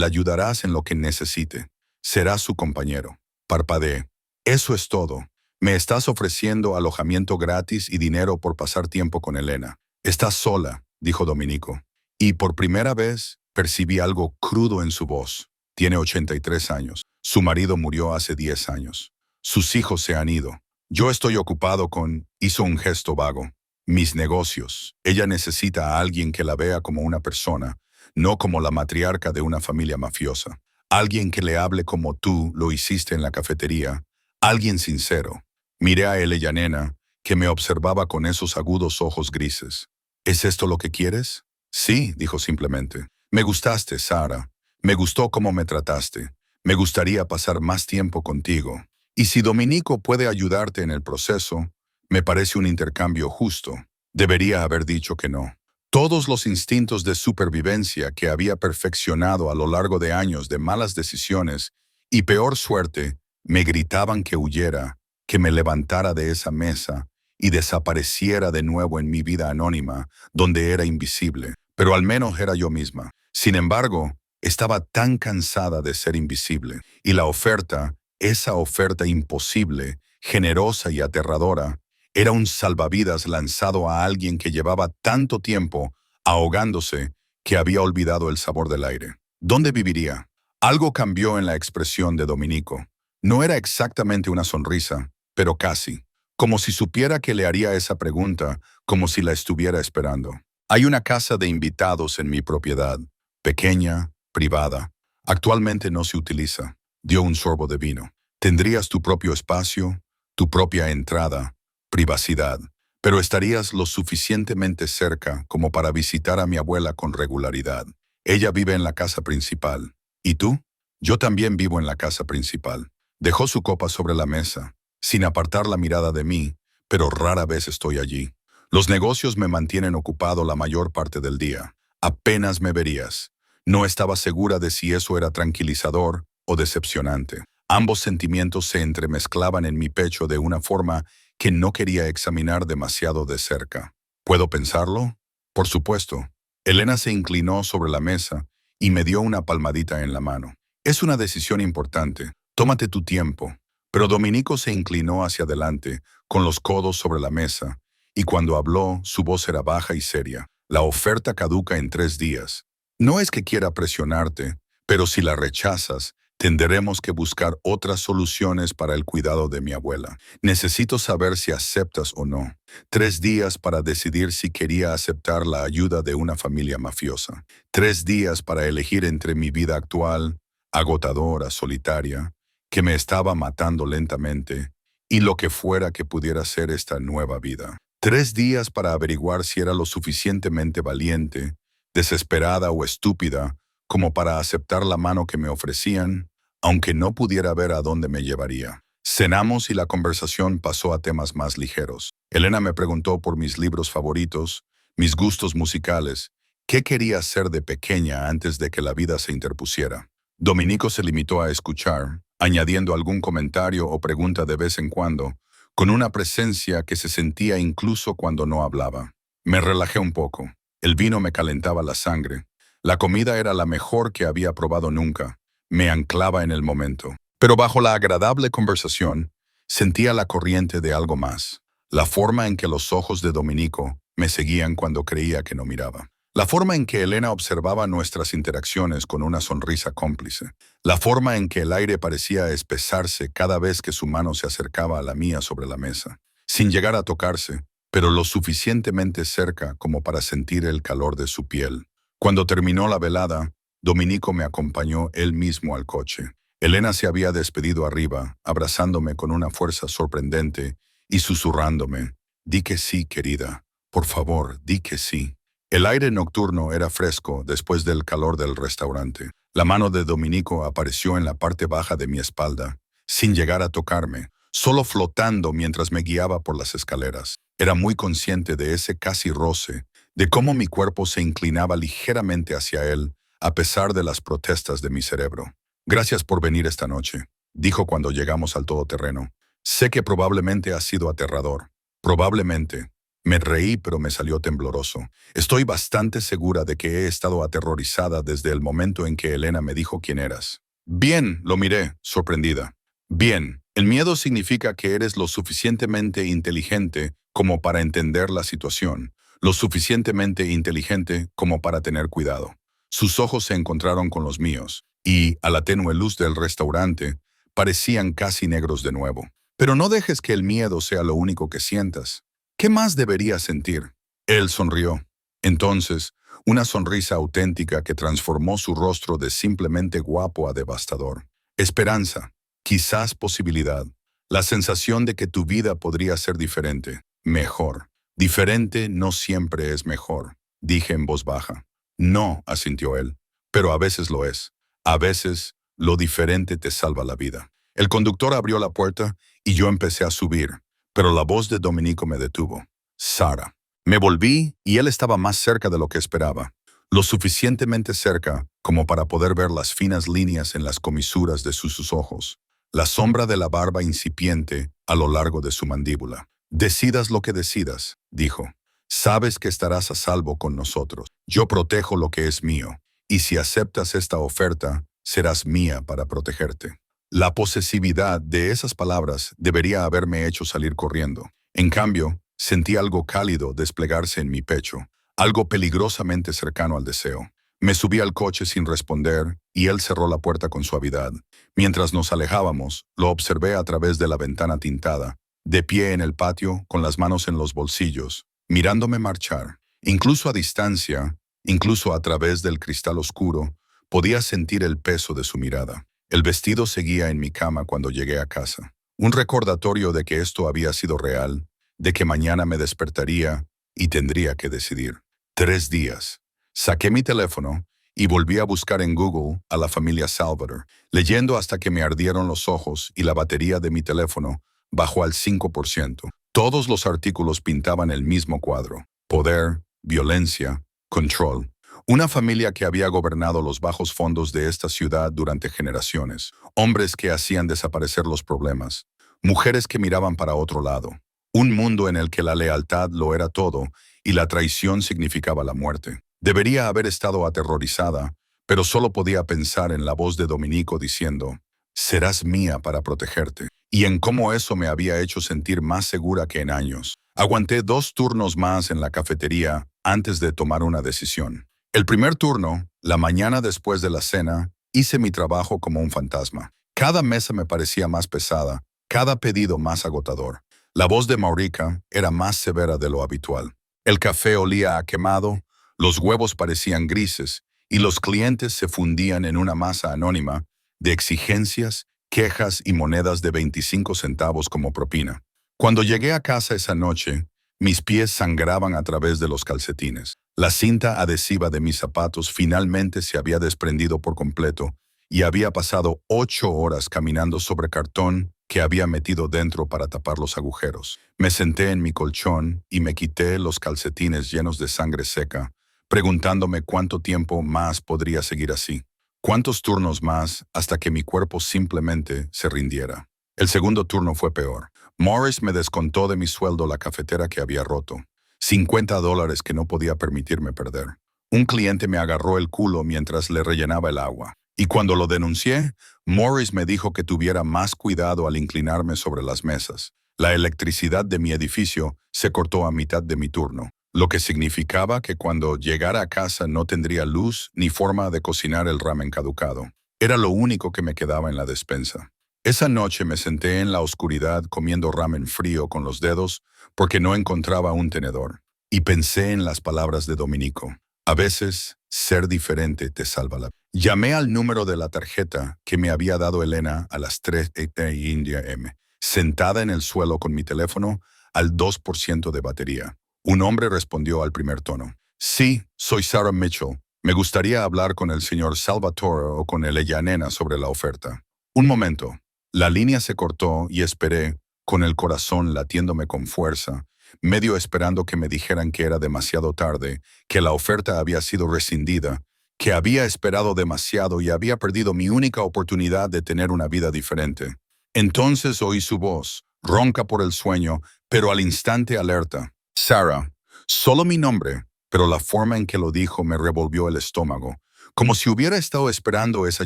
ayudarás en lo que necesite, serás su compañero. Parpadeé. Eso es todo. Me estás ofreciendo alojamiento gratis y dinero por pasar tiempo con Elena. Estás sola, dijo Dominico. Y por primera vez percibí algo crudo en su voz. Tiene 83 años. Su marido murió hace 10 años. Sus hijos se han ido. Yo estoy ocupado con, hizo un gesto vago, mis negocios. Ella necesita a alguien que la vea como una persona, no como la matriarca de una familia mafiosa. Alguien que le hable como tú lo hiciste en la cafetería. Alguien sincero. Miré a ella nena, que me observaba con esos agudos ojos grises. ¿Es esto lo que quieres? Sí, dijo simplemente. Me gustaste, Sara. Me gustó cómo me trataste. Me gustaría pasar más tiempo contigo. Y si Dominico puede ayudarte en el proceso, me parece un intercambio justo. Debería haber dicho que no. Todos los instintos de supervivencia que había perfeccionado a lo largo de años de malas decisiones y peor suerte, me gritaban que huyera, que me levantara de esa mesa y desapareciera de nuevo en mi vida anónima, donde era invisible. Pero al menos era yo misma. Sin embargo, estaba tan cansada de ser invisible, y la oferta, esa oferta imposible, generosa y aterradora, era un salvavidas lanzado a alguien que llevaba tanto tiempo ahogándose que había olvidado el sabor del aire. ¿Dónde viviría? Algo cambió en la expresión de Dominico. No era exactamente una sonrisa, pero casi, como si supiera que le haría esa pregunta, como si la estuviera esperando. Hay una casa de invitados en mi propiedad, pequeña, privada. Actualmente no se utiliza. Dio un sorbo de vino. Tendrías tu propio espacio, tu propia entrada, privacidad, pero estarías lo suficientemente cerca como para visitar a mi abuela con regularidad. Ella vive en la casa principal. ¿Y tú? Yo también vivo en la casa principal. Dejó su copa sobre la mesa, sin apartar la mirada de mí, pero rara vez estoy allí. Los negocios me mantienen ocupado la mayor parte del día. Apenas me verías. No estaba segura de si eso era tranquilizador o decepcionante. Ambos sentimientos se entremezclaban en mi pecho de una forma que no quería examinar demasiado de cerca. ¿Puedo pensarlo? Por supuesto. Elena se inclinó sobre la mesa y me dio una palmadita en la mano. Es una decisión importante. Tómate tu tiempo. Pero Dominico se inclinó hacia adelante, con los codos sobre la mesa, y cuando habló, su voz era baja y seria. La oferta caduca en 3 días. No es que quiera presionarte, pero si la rechazas, tendremos que buscar otras soluciones para el cuidado de mi abuela. Necesito saber si aceptas o no. 3 días para decidir si quería aceptar la ayuda de una familia mafiosa. 3 días para elegir entre mi vida actual, agotadora, solitaria, que me estaba matando lentamente, y lo que fuera que pudiera ser esta nueva vida. 3 días para averiguar si era lo suficientemente valiente, desesperada o estúpida como para aceptar la mano que me ofrecían, aunque no pudiera ver a dónde me llevaría. Cenamos y la conversación pasó a temas más ligeros. Elena me preguntó por mis libros favoritos, mis gustos musicales, qué quería hacer de pequeña antes de que la vida se interpusiera. Dominico se limitó a escuchar, añadiendo algún comentario o pregunta de vez en cuando, con una presencia que se sentía incluso cuando no hablaba. Me relajé un poco. El vino me calentaba la sangre. La comida era la mejor que había probado nunca. Me anclaba en el momento. Pero bajo la agradable conversación, sentía la corriente de algo más. La forma en que los ojos de Dominico me seguían cuando creía que no miraba. La forma en que Elena observaba nuestras interacciones con una sonrisa cómplice. La forma en que el aire parecía espesarse cada vez que su mano se acercaba a la mía sobre la mesa, sin llegar a tocarse, pero lo suficientemente cerca como para sentir el calor de su piel. Cuando terminó la velada, Dominico me acompañó él mismo al coche. Elena se había despedido arriba, abrazándome con una fuerza sorprendente y susurrándome: «Di que sí, querida. Por favor, di que sí». El aire nocturno era fresco después del calor del restaurante. La mano de Dominico apareció en la parte baja de mi espalda, sin llegar a tocarme, solo flotando mientras me guiaba por las escaleras. Era muy consciente de ese casi roce, de cómo mi cuerpo se inclinaba ligeramente hacia él, a pesar de las protestas de mi cerebro. «Gracias por venir esta noche», dijo cuando llegamos al todoterreno. «Sé que probablemente ha sido aterrador. Probablemente». Me reí, pero me salió tembloroso. Estoy bastante segura de que he estado aterrorizada desde el momento en que Elena me dijo quién eras. «Bien», lo miré, sorprendida. «Bien, el miedo significa que eres lo suficientemente inteligente como para entender la situación, lo suficientemente inteligente como para tener cuidado». Sus ojos se encontraron con los míos, y, a la tenue luz del restaurante, parecían casi negros de nuevo. «Pero no dejes que el miedo sea lo único que sientas. ¿Qué más deberías sentir?». Él sonrió. Entonces, una sonrisa auténtica que transformó su rostro de simplemente guapo a devastador. Esperanza, quizás posibilidad, la sensación de que tu vida podría ser diferente, mejor. «Diferente no siempre es mejor», dije en voz baja. «No», asintió él, «pero a veces lo es. A veces, lo diferente te salva la vida». El conductor abrió la puerta y yo empecé a subir, pero la voz de Dominico me detuvo. «Sara». Me volví y él estaba más cerca de lo que esperaba. Lo suficientemente cerca como para poder ver las finas líneas en las comisuras de sus ojos, la sombra de la barba incipiente a lo largo de su mandíbula. «Decidas lo que decidas», dijo. «Sabes que estarás a salvo con nosotros. Yo protejo lo que es mío, y si aceptas esta oferta, serás mía para protegerte». La posesividad de esas palabras debería haberme hecho salir corriendo. En cambio, sentí algo cálido desplegarse en mi pecho, algo peligrosamente cercano al deseo. Me subí al coche sin responder y él cerró la puerta con suavidad. Mientras nos alejábamos, lo observé a través de la ventana tintada, de pie en el patio, con las manos en los bolsillos, mirándome marchar. Incluso a distancia, incluso a través del cristal oscuro, podía sentir el peso de su mirada. El vestido seguía en mi cama cuando llegué a casa. Un recordatorio de que esto había sido real, de que mañana me despertaría y tendría que decidir. 3 días. Saqué mi teléfono y volví a buscar en Google a la familia Salvador, leyendo hasta que me ardieron los ojos y la batería de mi teléfono bajó al 5%. Todos los artículos pintaban el mismo cuadro: poder, violencia, control. Una familia que había gobernado los bajos fondos de esta ciudad durante generaciones. Hombres que hacían desaparecer los problemas. Mujeres que miraban para otro lado. Un mundo en el que la lealtad lo era todo y la traición significaba la muerte. Debería haber estado aterrorizada, pero solo podía pensar en la voz de Dominico diciendo: «Serás mía para protegerte», y en cómo eso me había hecho sentir más segura que en años. Aguanté 2 turnos más en la cafetería antes de tomar una decisión. El primer turno, la mañana después de la cena, hice mi trabajo como un fantasma. Cada mesa me parecía más pesada, cada pedido más agotador. La voz de Maurica era más severa de lo habitual. El café olía a quemado, los huevos parecían grises y los clientes se fundían en una masa anónima de exigencias, quejas y monedas de 25 centavos como propina. Cuando llegué a casa esa noche, mis pies sangraban a través de los calcetines. La cinta adhesiva de mis zapatos finalmente se había desprendido por completo y había pasado 8 horas caminando sobre cartón que había metido dentro para tapar los agujeros. Me senté en mi colchón y me quité los calcetines llenos de sangre seca, preguntándome cuánto tiempo más podría seguir así. Cuántos turnos más hasta que mi cuerpo simplemente se rindiera. El segundo turno fue peor. Morris me descontó de mi sueldo la cafetera que había roto. $50 que no podía permitirme perder. Un cliente me agarró el culo mientras le rellenaba el agua. Y cuando lo denuncié, Morris me dijo que tuviera más cuidado al inclinarme sobre las mesas. La electricidad de mi edificio se cortó a mitad de mi turno, lo que significaba que cuando llegara a casa no tendría luz ni forma de cocinar el ramen caducado. Era lo único que me quedaba en la despensa. Esa noche me senté en la oscuridad comiendo ramen frío con los dedos porque no encontraba un tenedor. Y pensé en las palabras de Dominico. A veces, ser diferente te salva la vida. Llamé al número de la tarjeta que me había dado Elena a las 3:30 am, sentada en el suelo con mi teléfono al 2% de batería. Un hombre respondió al primer tono. Sí, soy Sarah Mitchell. Me gustaría hablar con el señor Salvatore o con ella nena sobre la oferta. Un momento. La línea se cortó y esperé, con el corazón latiéndome con fuerza, medio esperando que me dijeran que era demasiado tarde, que la oferta había sido rescindida, que había esperado demasiado y había perdido mi única oportunidad de tener una vida diferente. Entonces oí su voz, ronca por el sueño, pero al instante alerta. Sarah, solo mi nombre, pero la forma en que lo dijo me revolvió el estómago, como si hubiera estado esperando esa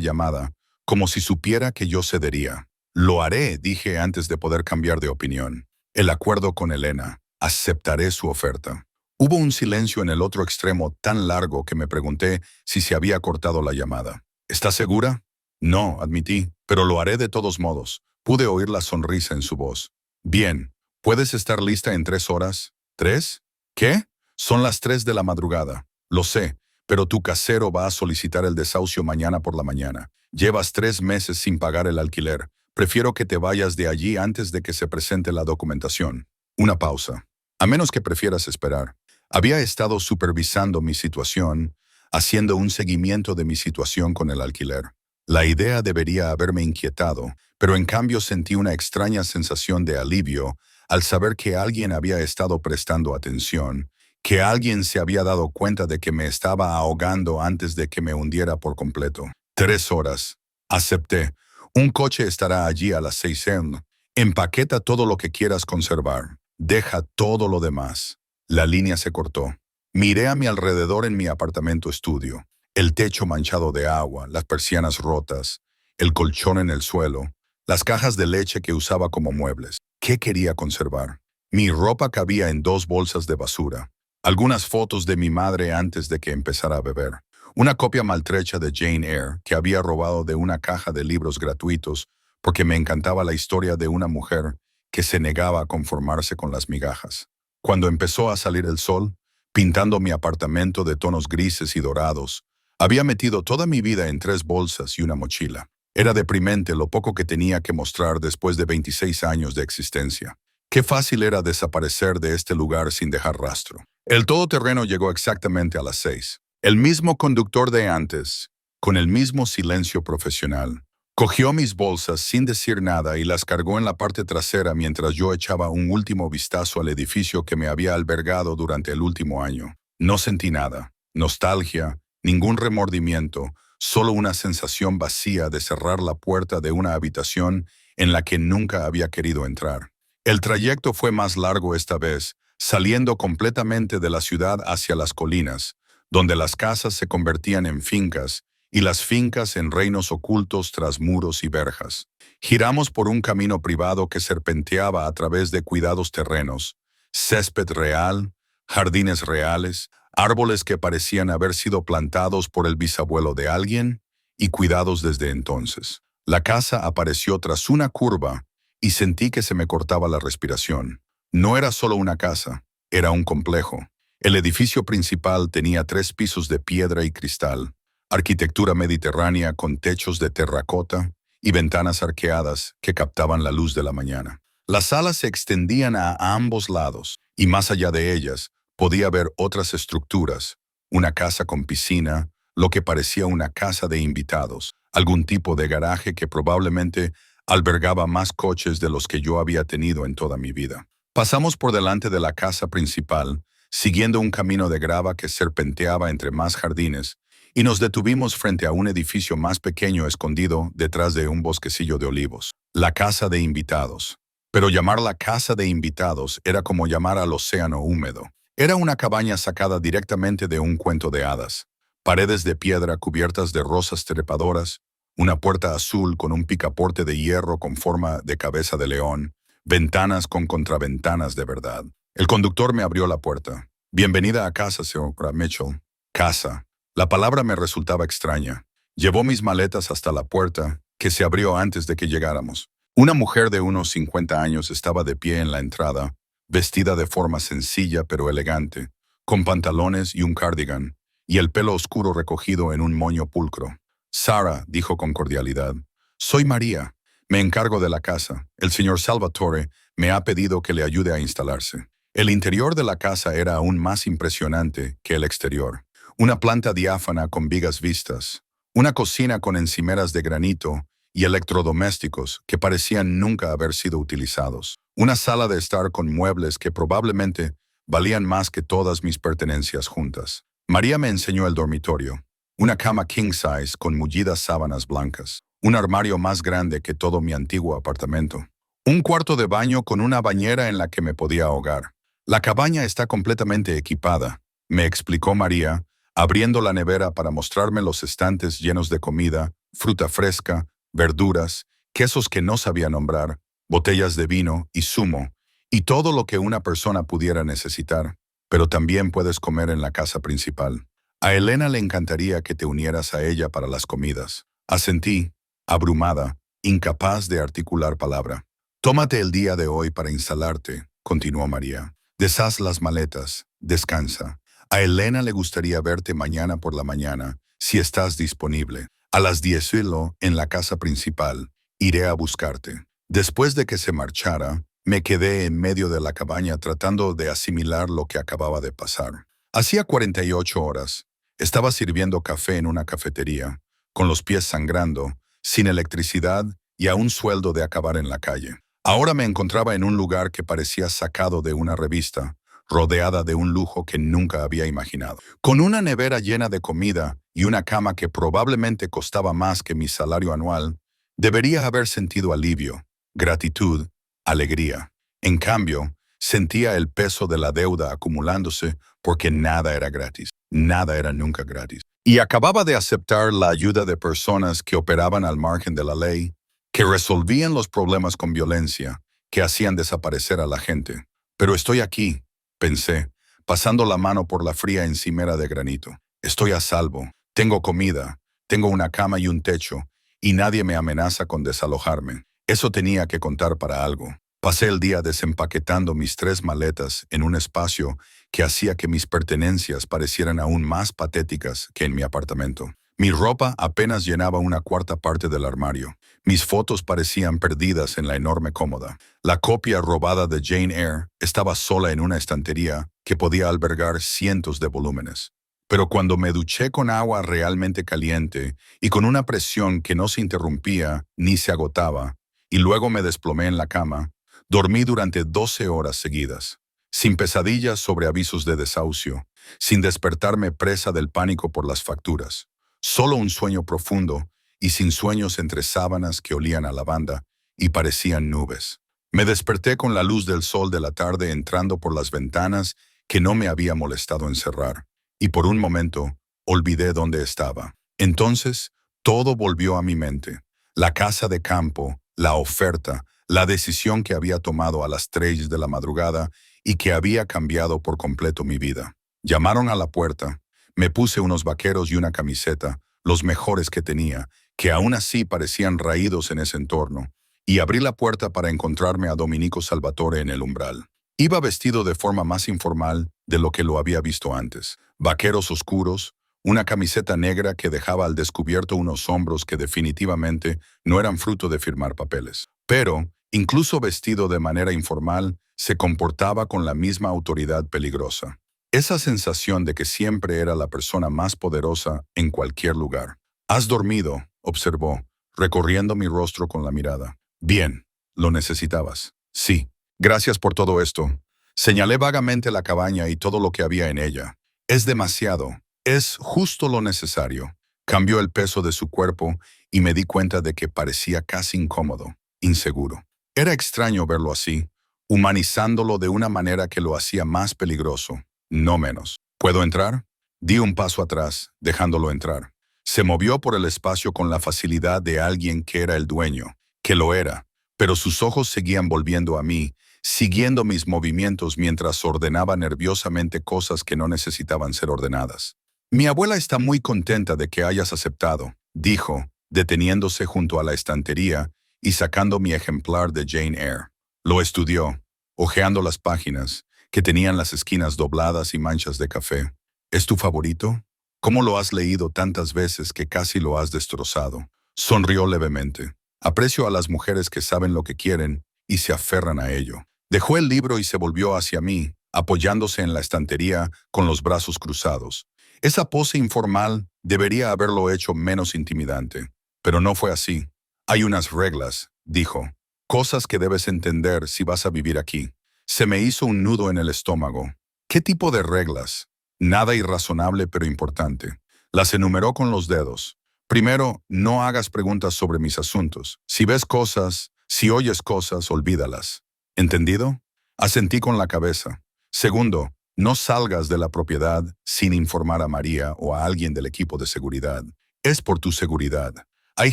llamada, como si supiera que yo cedería. Lo haré, dije antes de poder cambiar de opinión. El acuerdo con Elena. Aceptaré su oferta. Hubo un silencio en el otro extremo tan largo que me pregunté si se había cortado la llamada. ¿Estás segura? No, admití, pero lo haré de todos modos. Pude oír la sonrisa en su voz. Bien, ¿puedes estar lista en 3 horas? ¿3? ¿Qué? Son las 3 de la madrugada. Lo sé, pero tu casero va a solicitar el desahucio mañana por la mañana. Llevas 3 meses sin pagar el alquiler. Prefiero que te vayas de allí antes de que se presente la documentación. Una pausa. A menos que prefieras esperar. Había estado supervisando mi situación, haciendo un seguimiento de mi situación con el alquiler. La idea debería haberme inquietado, pero en cambio sentí una extraña sensación de alivio al saber que alguien había estado prestando atención, que alguien se había dado cuenta de que me estaba ahogando antes de que me hundiera por completo. 3 horas. Acepté. Un coche estará allí a las 6 am. Empaqueta todo lo que quieras conservar. Deja todo lo demás. La línea se cortó. Miré a mi alrededor en mi apartamento estudio. El techo manchado de agua, las persianas rotas, el colchón en el suelo, las cajas de leche que usaba como muebles. ¿Qué quería conservar? Mi ropa cabía en 2 bolsas de basura. Algunas fotos de mi madre antes de que empezara a beber. Una copia maltrecha de Jane Eyre que había robado de una caja de libros gratuitos porque me encantaba la historia de una mujer que se negaba a conformarse con las migajas. Cuando empezó a salir el sol, pintando mi apartamento de tonos grises y dorados, había metido toda mi vida en 3 bolsas y una mochila. Era deprimente lo poco que tenía que mostrar después de 26 años de existencia. Qué fácil era desaparecer de este lugar sin dejar rastro. El todoterreno llegó exactamente a las 6. El mismo conductor de antes, con el mismo silencio profesional. Cogió mis bolsas sin decir nada y las cargó en la parte trasera mientras yo echaba un último vistazo al edificio que me había albergado durante el último año. No sentí nada, nostalgia, ningún remordimiento, solo una sensación vacía de cerrar la puerta de una habitación en la que nunca había querido entrar. El trayecto fue más largo esta vez, saliendo completamente de la ciudad hacia las colinas, donde las casas se convertían en fincas, y las fincas en reinos ocultos tras muros y verjas. Giramos por un camino privado que serpenteaba a través de cuidados terrenos, césped real, jardines reales, árboles que parecían haber sido plantados por el bisabuelo de alguien y cuidados desde entonces. La casa apareció tras una curva y sentí que se me cortaba la respiración. No era solo una casa, era un complejo. El edificio principal tenía 3 pisos de piedra y cristal, arquitectura mediterránea con techos de terracota y ventanas arqueadas que captaban la luz de la mañana. Las salas se extendían a ambos lados, y más allá de ellas podía ver otras estructuras, una casa con piscina, lo que parecía una casa de invitados, algún tipo de garaje que probablemente albergaba más coches de los que yo había tenido en toda mi vida. Pasamos por delante de la casa principal, siguiendo un camino de grava que serpenteaba entre más jardines, y nos detuvimos frente a un edificio más pequeño escondido detrás de un bosquecillo de olivos. La casa de invitados. Pero llamarla casa de invitados era como llamar al océano húmedo. Era una cabaña sacada directamente de un cuento de hadas. Paredes de piedra cubiertas de rosas trepadoras, una puerta azul con un picaporte de hierro con forma de cabeza de león, ventanas con contraventanas de verdad. El conductor me abrió la puerta. Bienvenida a casa, señora Mitchell. Casa. La palabra me resultaba extraña. Llevó mis maletas hasta la puerta, que se abrió antes de que llegáramos. Una mujer de unos 50 años estaba de pie en la entrada, vestida de forma sencilla pero elegante, con pantalones y un cardigan, y el pelo oscuro recogido en un moño pulcro. Sara, dijo con cordialidad, soy María. Me encargo de la casa. El señor Salvatore me ha pedido que le ayude a instalarse. El interior de la casa era aún más impresionante que el exterior. Una planta diáfana con vigas vistas, una cocina con encimeras de granito y electrodomésticos que parecían nunca haber sido utilizados. Una sala de estar con muebles que probablemente valían más que todas mis pertenencias juntas. María me enseñó el dormitorio. Una cama king size con mullidas sábanas blancas. Un armario más grande que todo mi antiguo apartamento. Un cuarto de baño con una bañera en la que me podía ahogar. La cabaña está completamente equipada, me explicó María, abriendo la nevera para mostrarme los estantes llenos de comida, fruta fresca, verduras, quesos que no sabía nombrar, botellas de vino y zumo, y todo lo que una persona pudiera necesitar, pero también puedes comer en la casa principal. A Elena le encantaría que te unieras a ella para las comidas. Asentí, abrumada, incapaz de articular palabra. Tómate el día de hoy para instalarte, continuó María. Deshaz las maletas, descansa. A Elena le gustaría verte mañana por la mañana, si estás disponible. A las 10 en la casa principal. Iré a buscarte. Después de que se marchara, me quedé en medio de la cabaña tratando de asimilar lo que acababa de pasar. Hacía 48 horas. Estaba sirviendo café en una cafetería, con los pies sangrando, sin electricidad y a un sueldo de acabar en la calle. Ahora me encontraba en un lugar que parecía sacado de una revista, rodeada de un lujo que nunca había imaginado. Con una nevera llena de comida y una cama que probablemente costaba más que mi salario anual, debería haber sentido alivio, gratitud, alegría. En cambio, sentía el peso de la deuda acumulándose porque nada era gratis. Nada era nunca gratis. Y acababa de aceptar la ayuda de personas que operaban al margen de la ley, que resolvían los problemas con violencia, que hacían desaparecer a la gente. Pero estoy aquí, pensé, pasando la mano por la fría encimera de granito. Estoy a salvo, tengo comida, tengo una cama y un techo, y nadie me amenaza con desalojarme. Eso tenía que contar para algo. Pasé el día desempaquetando mis 3 maletas en un espacio que hacía que mis pertenencias parecieran aún más patéticas que en mi apartamento. Mi ropa apenas llenaba una cuarta parte del armario. Mis fotos parecían perdidas en la enorme cómoda. La copia robada de Jane Eyre estaba sola en una estantería que podía albergar cientos de volúmenes. Pero cuando me duché con agua realmente caliente y con una presión que no se interrumpía ni se agotaba, y luego me desplomé en la cama, dormí durante 12 horas seguidas, sin pesadillas sobre avisos de desahucio, sin despertarme presa del pánico por las facturas. Solo un sueño profundo y sin sueños entre sábanas que olían a lavanda y parecían nubes. Me desperté con la luz del sol de la tarde entrando por las ventanas que no me había molestado en cerrar, y por un momento olvidé dónde estaba. Entonces, todo volvió a mi mente. La casa de campo, la oferta, la decisión que había tomado a las 3 de la madrugada y que había cambiado por completo mi vida. Llamaron a la puerta. Me puse unos vaqueros y una camiseta, los mejores que tenía, que aún así parecían raídos en ese entorno, y abrí la puerta para encontrarme a Domenico Salvatore en el umbral. Iba vestido de forma más informal de lo que lo había visto antes. Vaqueros oscuros, una camiseta negra que dejaba al descubierto unos hombros que definitivamente no eran fruto de firmar papeles. Pero, incluso vestido de manera informal, se comportaba con la misma autoridad peligrosa. Esa sensación de que siempre era la persona más poderosa en cualquier lugar. «Has dormido», observó, recorriendo mi rostro con la mirada. «Bien, ¿lo necesitabas?» «Sí. Gracias por todo esto». Señalé vagamente la cabaña y todo lo que había en ella. «Es demasiado. Es justo lo necesario». Cambió el peso de su cuerpo y me di cuenta de que parecía casi incómodo, inseguro. Era extraño verlo así, humanizándolo de una manera que lo hacía más peligroso. No menos. ¿Puedo entrar? Di un paso atrás, dejándolo entrar. Se movió por el espacio con la facilidad de alguien que era el dueño, que lo era, pero sus ojos seguían volviendo a mí, siguiendo mis movimientos mientras ordenaba nerviosamente cosas que no necesitaban ser ordenadas. «Mi abuela está muy contenta de que hayas aceptado», dijo, deteniéndose junto a la estantería y sacando mi ejemplar de Jane Eyre. Lo estudió, hojeando las páginas, que tenían las esquinas dobladas y manchas de café. «¿Es tu favorito?» ¿Cómo lo has leído tantas veces que casi lo has destrozado? Sonrió levemente. Aprecio a las mujeres que saben lo que quieren y se aferran a ello. Dejó el libro y se volvió hacia mí, apoyándose en la estantería con los brazos cruzados. Esa pose informal debería haberlo hecho menos intimidante, pero no fue así. Hay unas reglas, dijo. Cosas que debes entender si vas a vivir aquí. Se me hizo un nudo en el estómago. ¿Qué tipo de reglas? Nada irrazonable pero importante. Las enumeró con los dedos. Primero, no hagas preguntas sobre mis asuntos. Si ves cosas, si oyes cosas, olvídalas. ¿Entendido? Asentí con la cabeza. Segundo, no salgas de la propiedad sin informar a María o a alguien del equipo de seguridad. Es por tu seguridad. Hay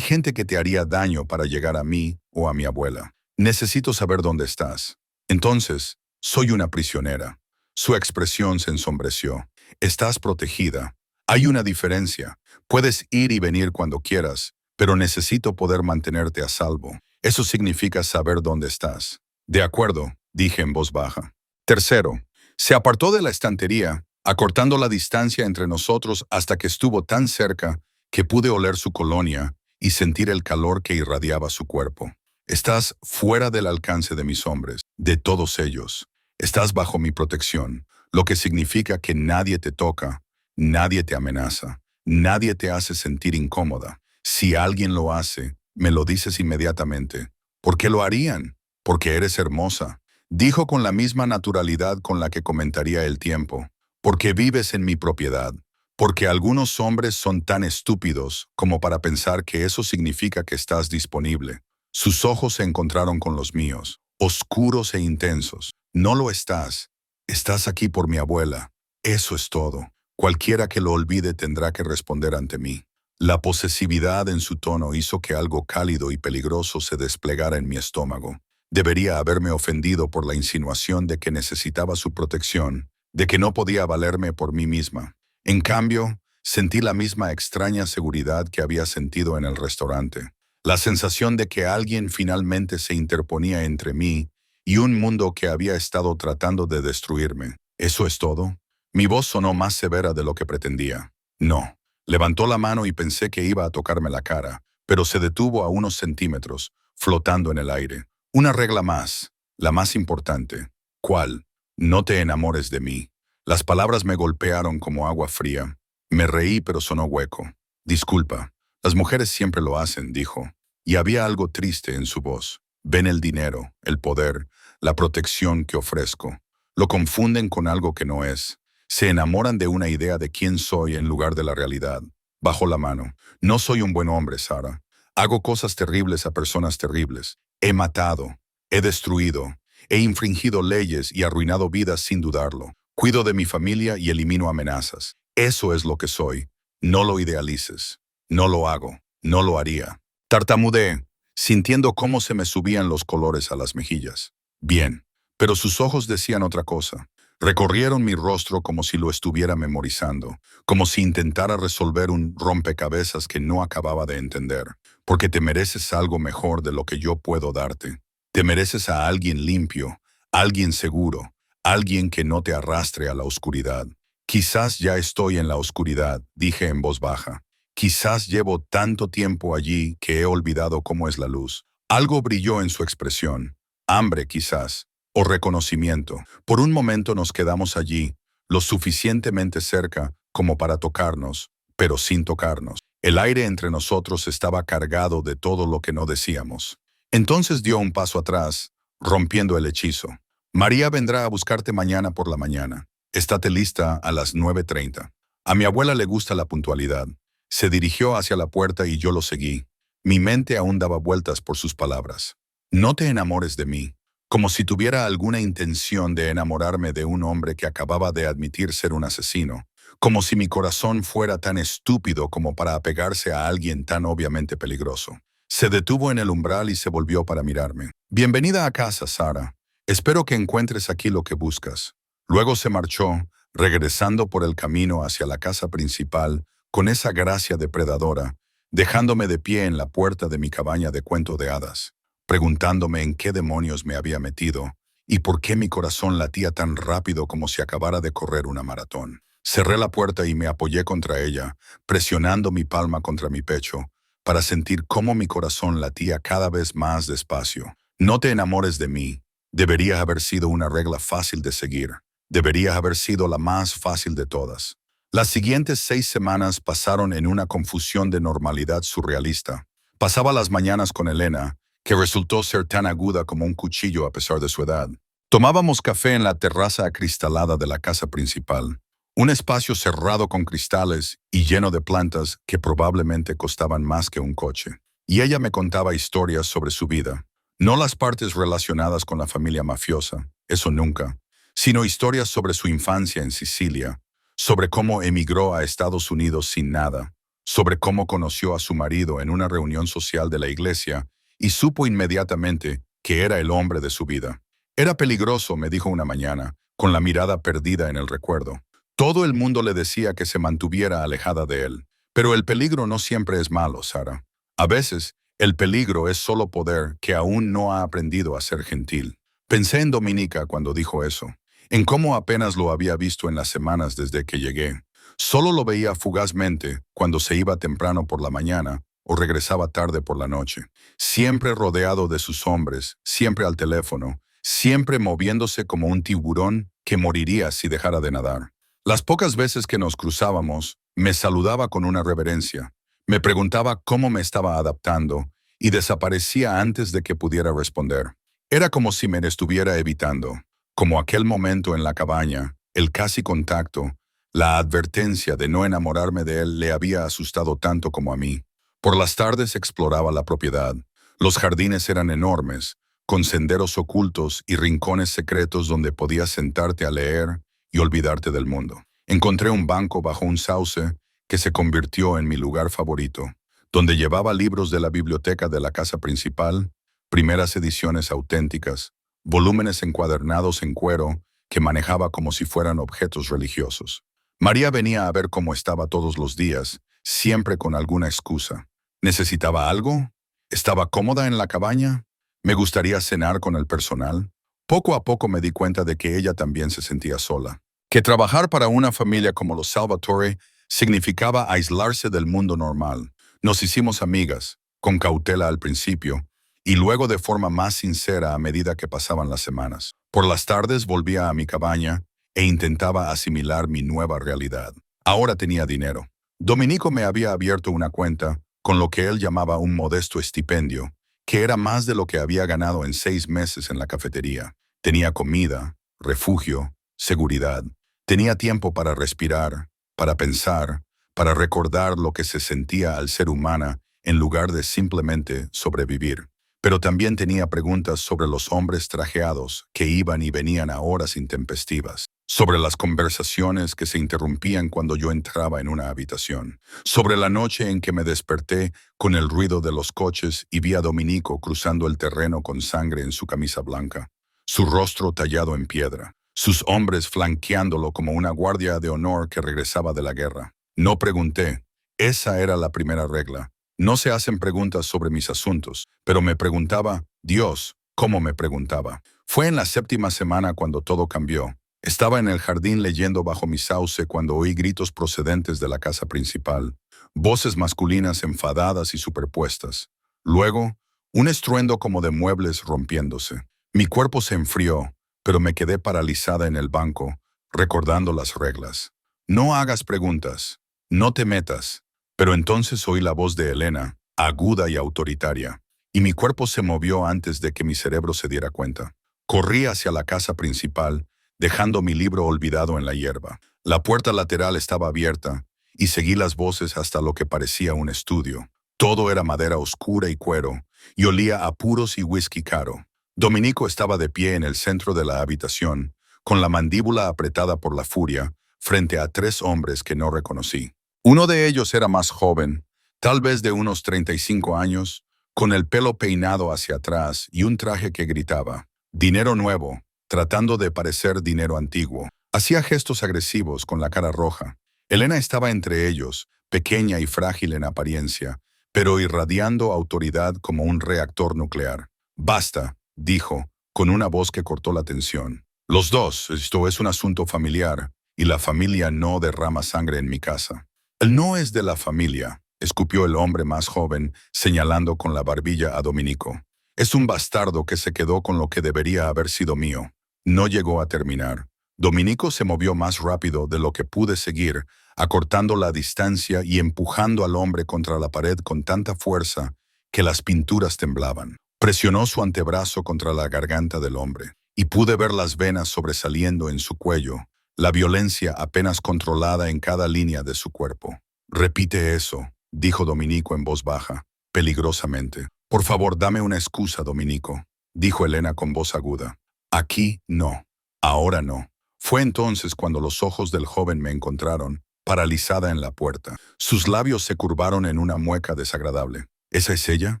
gente que te haría daño para llegar a mí o a mi abuela. Necesito saber dónde estás. Entonces, soy una prisionera. Su expresión se ensombreció. Estás protegida. Hay una diferencia. Puedes ir y venir cuando quieras, pero necesito poder mantenerte a salvo. Eso significa saber dónde estás. De acuerdo, dije en voz baja. Tercero, se apartó de la estantería, acortando la distancia entre nosotros hasta que estuvo tan cerca que pude oler su colonia y sentir el calor que irradiaba su cuerpo. Estás fuera del alcance de mis hombres, de todos ellos. Estás bajo mi protección, lo que significa que nadie te toca, nadie te amenaza, nadie te hace sentir incómoda. Si alguien lo hace, me lo dices inmediatamente. ¿Por qué lo harían? Porque eres hermosa. Dijo con la misma naturalidad con la que comentaría el tiempo. Porque vives en mi propiedad. Porque algunos hombres son tan estúpidos como para pensar que eso significa que estás disponible. Sus ojos se encontraron con los míos, oscuros e intensos. No lo estás. Estás aquí por mi abuela. Eso es todo. Cualquiera que lo olvide tendrá que responder ante mí. La posesividad en su tono hizo que algo cálido y peligroso se desplegara en mi estómago. Debería haberme ofendido por la insinuación de que necesitaba su protección, de que no podía valerme por mí misma. En cambio, sentí la misma extraña seguridad que había sentido en el restaurante. La sensación de que alguien finalmente se interponía entre mí y un mundo que había estado tratando de destruirme. ¿Eso es todo? Mi voz sonó más severa de lo que pretendía. No. Levantó la mano y pensé que iba a tocarme la cara, pero se detuvo a unos centímetros, flotando en el aire. Una regla más, la más importante. ¿Cuál? No te enamores de mí. Las palabras me golpearon como agua fría. Me reí, pero sonó hueco. Disculpa. Las mujeres siempre lo hacen, dijo. Y había algo triste en su voz. Ven el dinero, el poder, la protección que ofrezco. Lo confunden con algo que no es. Se enamoran de una idea de quién soy en lugar de la realidad. Bajó la mano. No soy un buen hombre, Sara. Hago cosas terribles a personas terribles. He matado, he destruido, he infringido leyes y arruinado vidas sin dudarlo. Cuido de mi familia y elimino amenazas. Eso es lo que soy. No lo idealices. No lo hago. No lo haría. Tartamudeé, sintiendo cómo se me subían los colores a las mejillas. Bien, pero sus ojos decían otra cosa. Recorrieron mi rostro como si lo estuviera memorizando, como si intentara resolver un rompecabezas que no acababa de entender. Porque te mereces algo mejor de lo que yo puedo darte. Te mereces a alguien limpio, alguien seguro, alguien que no te arrastre a la oscuridad. Quizás ya estoy en la oscuridad, dije en voz baja. Quizás llevo tanto tiempo allí que he olvidado cómo es la luz. Algo brilló en su expresión. Hambre, quizás. O reconocimiento. Por un momento nos quedamos allí, lo suficientemente cerca como para tocarnos, pero sin tocarnos. El aire entre nosotros estaba cargado de todo lo que no decíamos. Entonces dio un paso atrás, rompiendo el hechizo. María vendrá a buscarte mañana por la mañana. Estate lista a las 9:30. A mi abuela le gusta la puntualidad. Se dirigió hacia la puerta y yo lo seguí. Mi mente aún daba vueltas por sus palabras. No te enamores de mí. Como si tuviera alguna intención de enamorarme de un hombre que acababa de admitir ser un asesino. Como si mi corazón fuera tan estúpido como para apegarse a alguien tan obviamente peligroso. Se detuvo en el umbral y se volvió para mirarme. Bienvenida a casa, Sara. Espero que encuentres aquí lo que buscas. Luego se marchó, regresando por el camino hacia la casa principal con esa gracia depredadora, dejándome de pie en la puerta de mi cabaña de cuento de hadas, preguntándome en qué demonios me había metido y por qué mi corazón latía tan rápido como si acabara de correr una maratón. Cerré la puerta y me apoyé contra ella, presionando mi palma contra mi pecho, para sentir cómo mi corazón latía cada vez más despacio. No te enamores de mí. Debería haber sido una regla fácil de seguir. Debería haber sido la más fácil de todas. Las siguientes 6 semanas pasaron en una confusión de normalidad surrealista. Pasaba las mañanas con Elena, que resultó ser tan aguda como un cuchillo a pesar de su edad. Tomábamos café en la terraza acristalada de la casa principal, un espacio cerrado con cristales y lleno de plantas que probablemente costaban más que un coche. Y ella me contaba historias sobre su vida, no las partes relacionadas con la familia mafiosa, eso nunca, sino historias sobre su infancia en Sicilia, sobre cómo emigró a Estados Unidos sin nada, sobre cómo conoció a su marido en una reunión social de la iglesia y supo inmediatamente que era el hombre de su vida. Era peligroso, me dijo una mañana, con la mirada perdida en el recuerdo. Todo el mundo le decía que se mantuviera alejada de él. Pero el peligro no siempre es malo, Sara. A veces, el peligro es solo poder que aún no ha aprendido a ser gentil. Pensé en Dominica cuando dijo eso, en cómo apenas lo había visto en las semanas desde que llegué. Solo lo veía fugazmente cuando se iba temprano por la mañana o regresaba tarde por la noche. Siempre rodeado de sus hombres, siempre al teléfono, siempre moviéndose como un tiburón que moriría si dejara de nadar. Las pocas veces que nos cruzábamos, me saludaba con una reverencia, me preguntaba cómo me estaba adaptando y desaparecía antes de que pudiera responder. Era como si me estuviera evitando, como aquel momento en la cabaña, el casi contacto, la advertencia de no enamorarme de él le había asustado tanto como a mí. Por las tardes exploraba la propiedad. Los jardines eran enormes, con senderos ocultos y rincones secretos donde podías sentarte a leer y olvidarte del mundo. Encontré un banco bajo un sauce que se convirtió en mi lugar favorito, donde llevaba libros de la biblioteca de la casa principal, primeras ediciones auténticas, volúmenes encuadernados en cuero que manejaba como si fueran objetos religiosos. María venía a ver cómo estaba todos los días, siempre con alguna excusa. ¿Necesitaba algo? ¿Estaba cómoda en la cabaña? ¿Me gustaría cenar con el personal? Poco a poco me di cuenta de que ella también se sentía sola, que trabajar para una familia como los Salvatore significaba aislarse del mundo normal. Nos hicimos amigas, con cautela al principio, y luego de forma más sincera a medida que pasaban las semanas. Por las tardes volvía a mi cabaña e intentaba asimilar mi nueva realidad. Ahora tenía dinero. Domenico me había abierto una cuenta con lo que él llamaba un modesto estipendio, que era más de lo que había ganado en 6 meses en la cafetería. Tenía comida, refugio, seguridad. Tenía tiempo para respirar, para pensar, para recordar lo que se sentía al ser humana en lugar de simplemente sobrevivir. Pero también tenía preguntas sobre los hombres trajeados que iban y venían a horas intempestivas, sobre las conversaciones que se interrumpían cuando yo entraba en una habitación, sobre la noche en que me desperté con el ruido de los coches y vi a Domenico cruzando el terreno con sangre en su camisa blanca, su rostro tallado en piedra, sus hombres flanqueándolo como una guardia de honor que regresaba de la guerra. No pregunté. Esa era la primera regla. No se hacen preguntas sobre mis asuntos, pero me preguntaba, Dios, ¿cómo me preguntaba? Fue en la 7ª semana cuando todo cambió. Estaba en el jardín leyendo bajo mi sauce cuando oí gritos procedentes de la casa principal, voces masculinas enfadadas y superpuestas. Luego, un estruendo como de muebles rompiéndose. Mi cuerpo se enfrió, pero me quedé paralizada en el banco, recordando las reglas. No hagas preguntas, no te metas. Pero entonces oí la voz de Elena, aguda y autoritaria, y mi cuerpo se movió antes de que mi cerebro se diera cuenta. Corrí hacia la casa principal, dejando mi libro olvidado en la hierba. La puerta lateral estaba abierta, y seguí las voces hasta lo que parecía un estudio. Todo era madera oscura y cuero, y olía a puros y whisky caro. Domenico estaba de pie en el centro de la habitación, con la mandíbula apretada por la furia, frente a 3 hombres que no reconocí. Uno de ellos era más joven, tal vez de unos 35 años, con el pelo peinado hacia atrás y un traje que gritaba, «Dinero nuevo», tratando de parecer dinero antiguo. Hacía gestos agresivos con la cara roja. Elena estaba entre ellos, pequeña y frágil en apariencia, pero irradiando autoridad como un reactor nuclear. «Basta», dijo, con una voz que cortó la tensión. «Los dos, esto es un asunto familiar, y la familia no derrama sangre en mi casa. Él no es de la familia, escupió el hombre más joven, señalando con la barbilla a Dominico. Es un bastardo que se quedó con lo que debería haber sido mío. No llegó a terminar. Dominico se movió más rápido de lo que pude seguir, acortando la distancia y empujando al hombre contra la pared con tanta fuerza que las pinturas temblaban. Presionó su antebrazo contra la garganta del hombre, y pude ver las venas sobresaliendo en su cuello, la violencia apenas controlada en cada línea de su cuerpo. «Repite eso», dijo Dominico en voz baja, peligrosamente. «Por favor, dame una excusa, Dominico», dijo Elena con voz aguda. «Aquí no. Ahora no». Fue entonces cuando los ojos del joven me encontraron, paralizada en la puerta. Sus labios se curvaron en una mueca desagradable. «¿Esa es ella?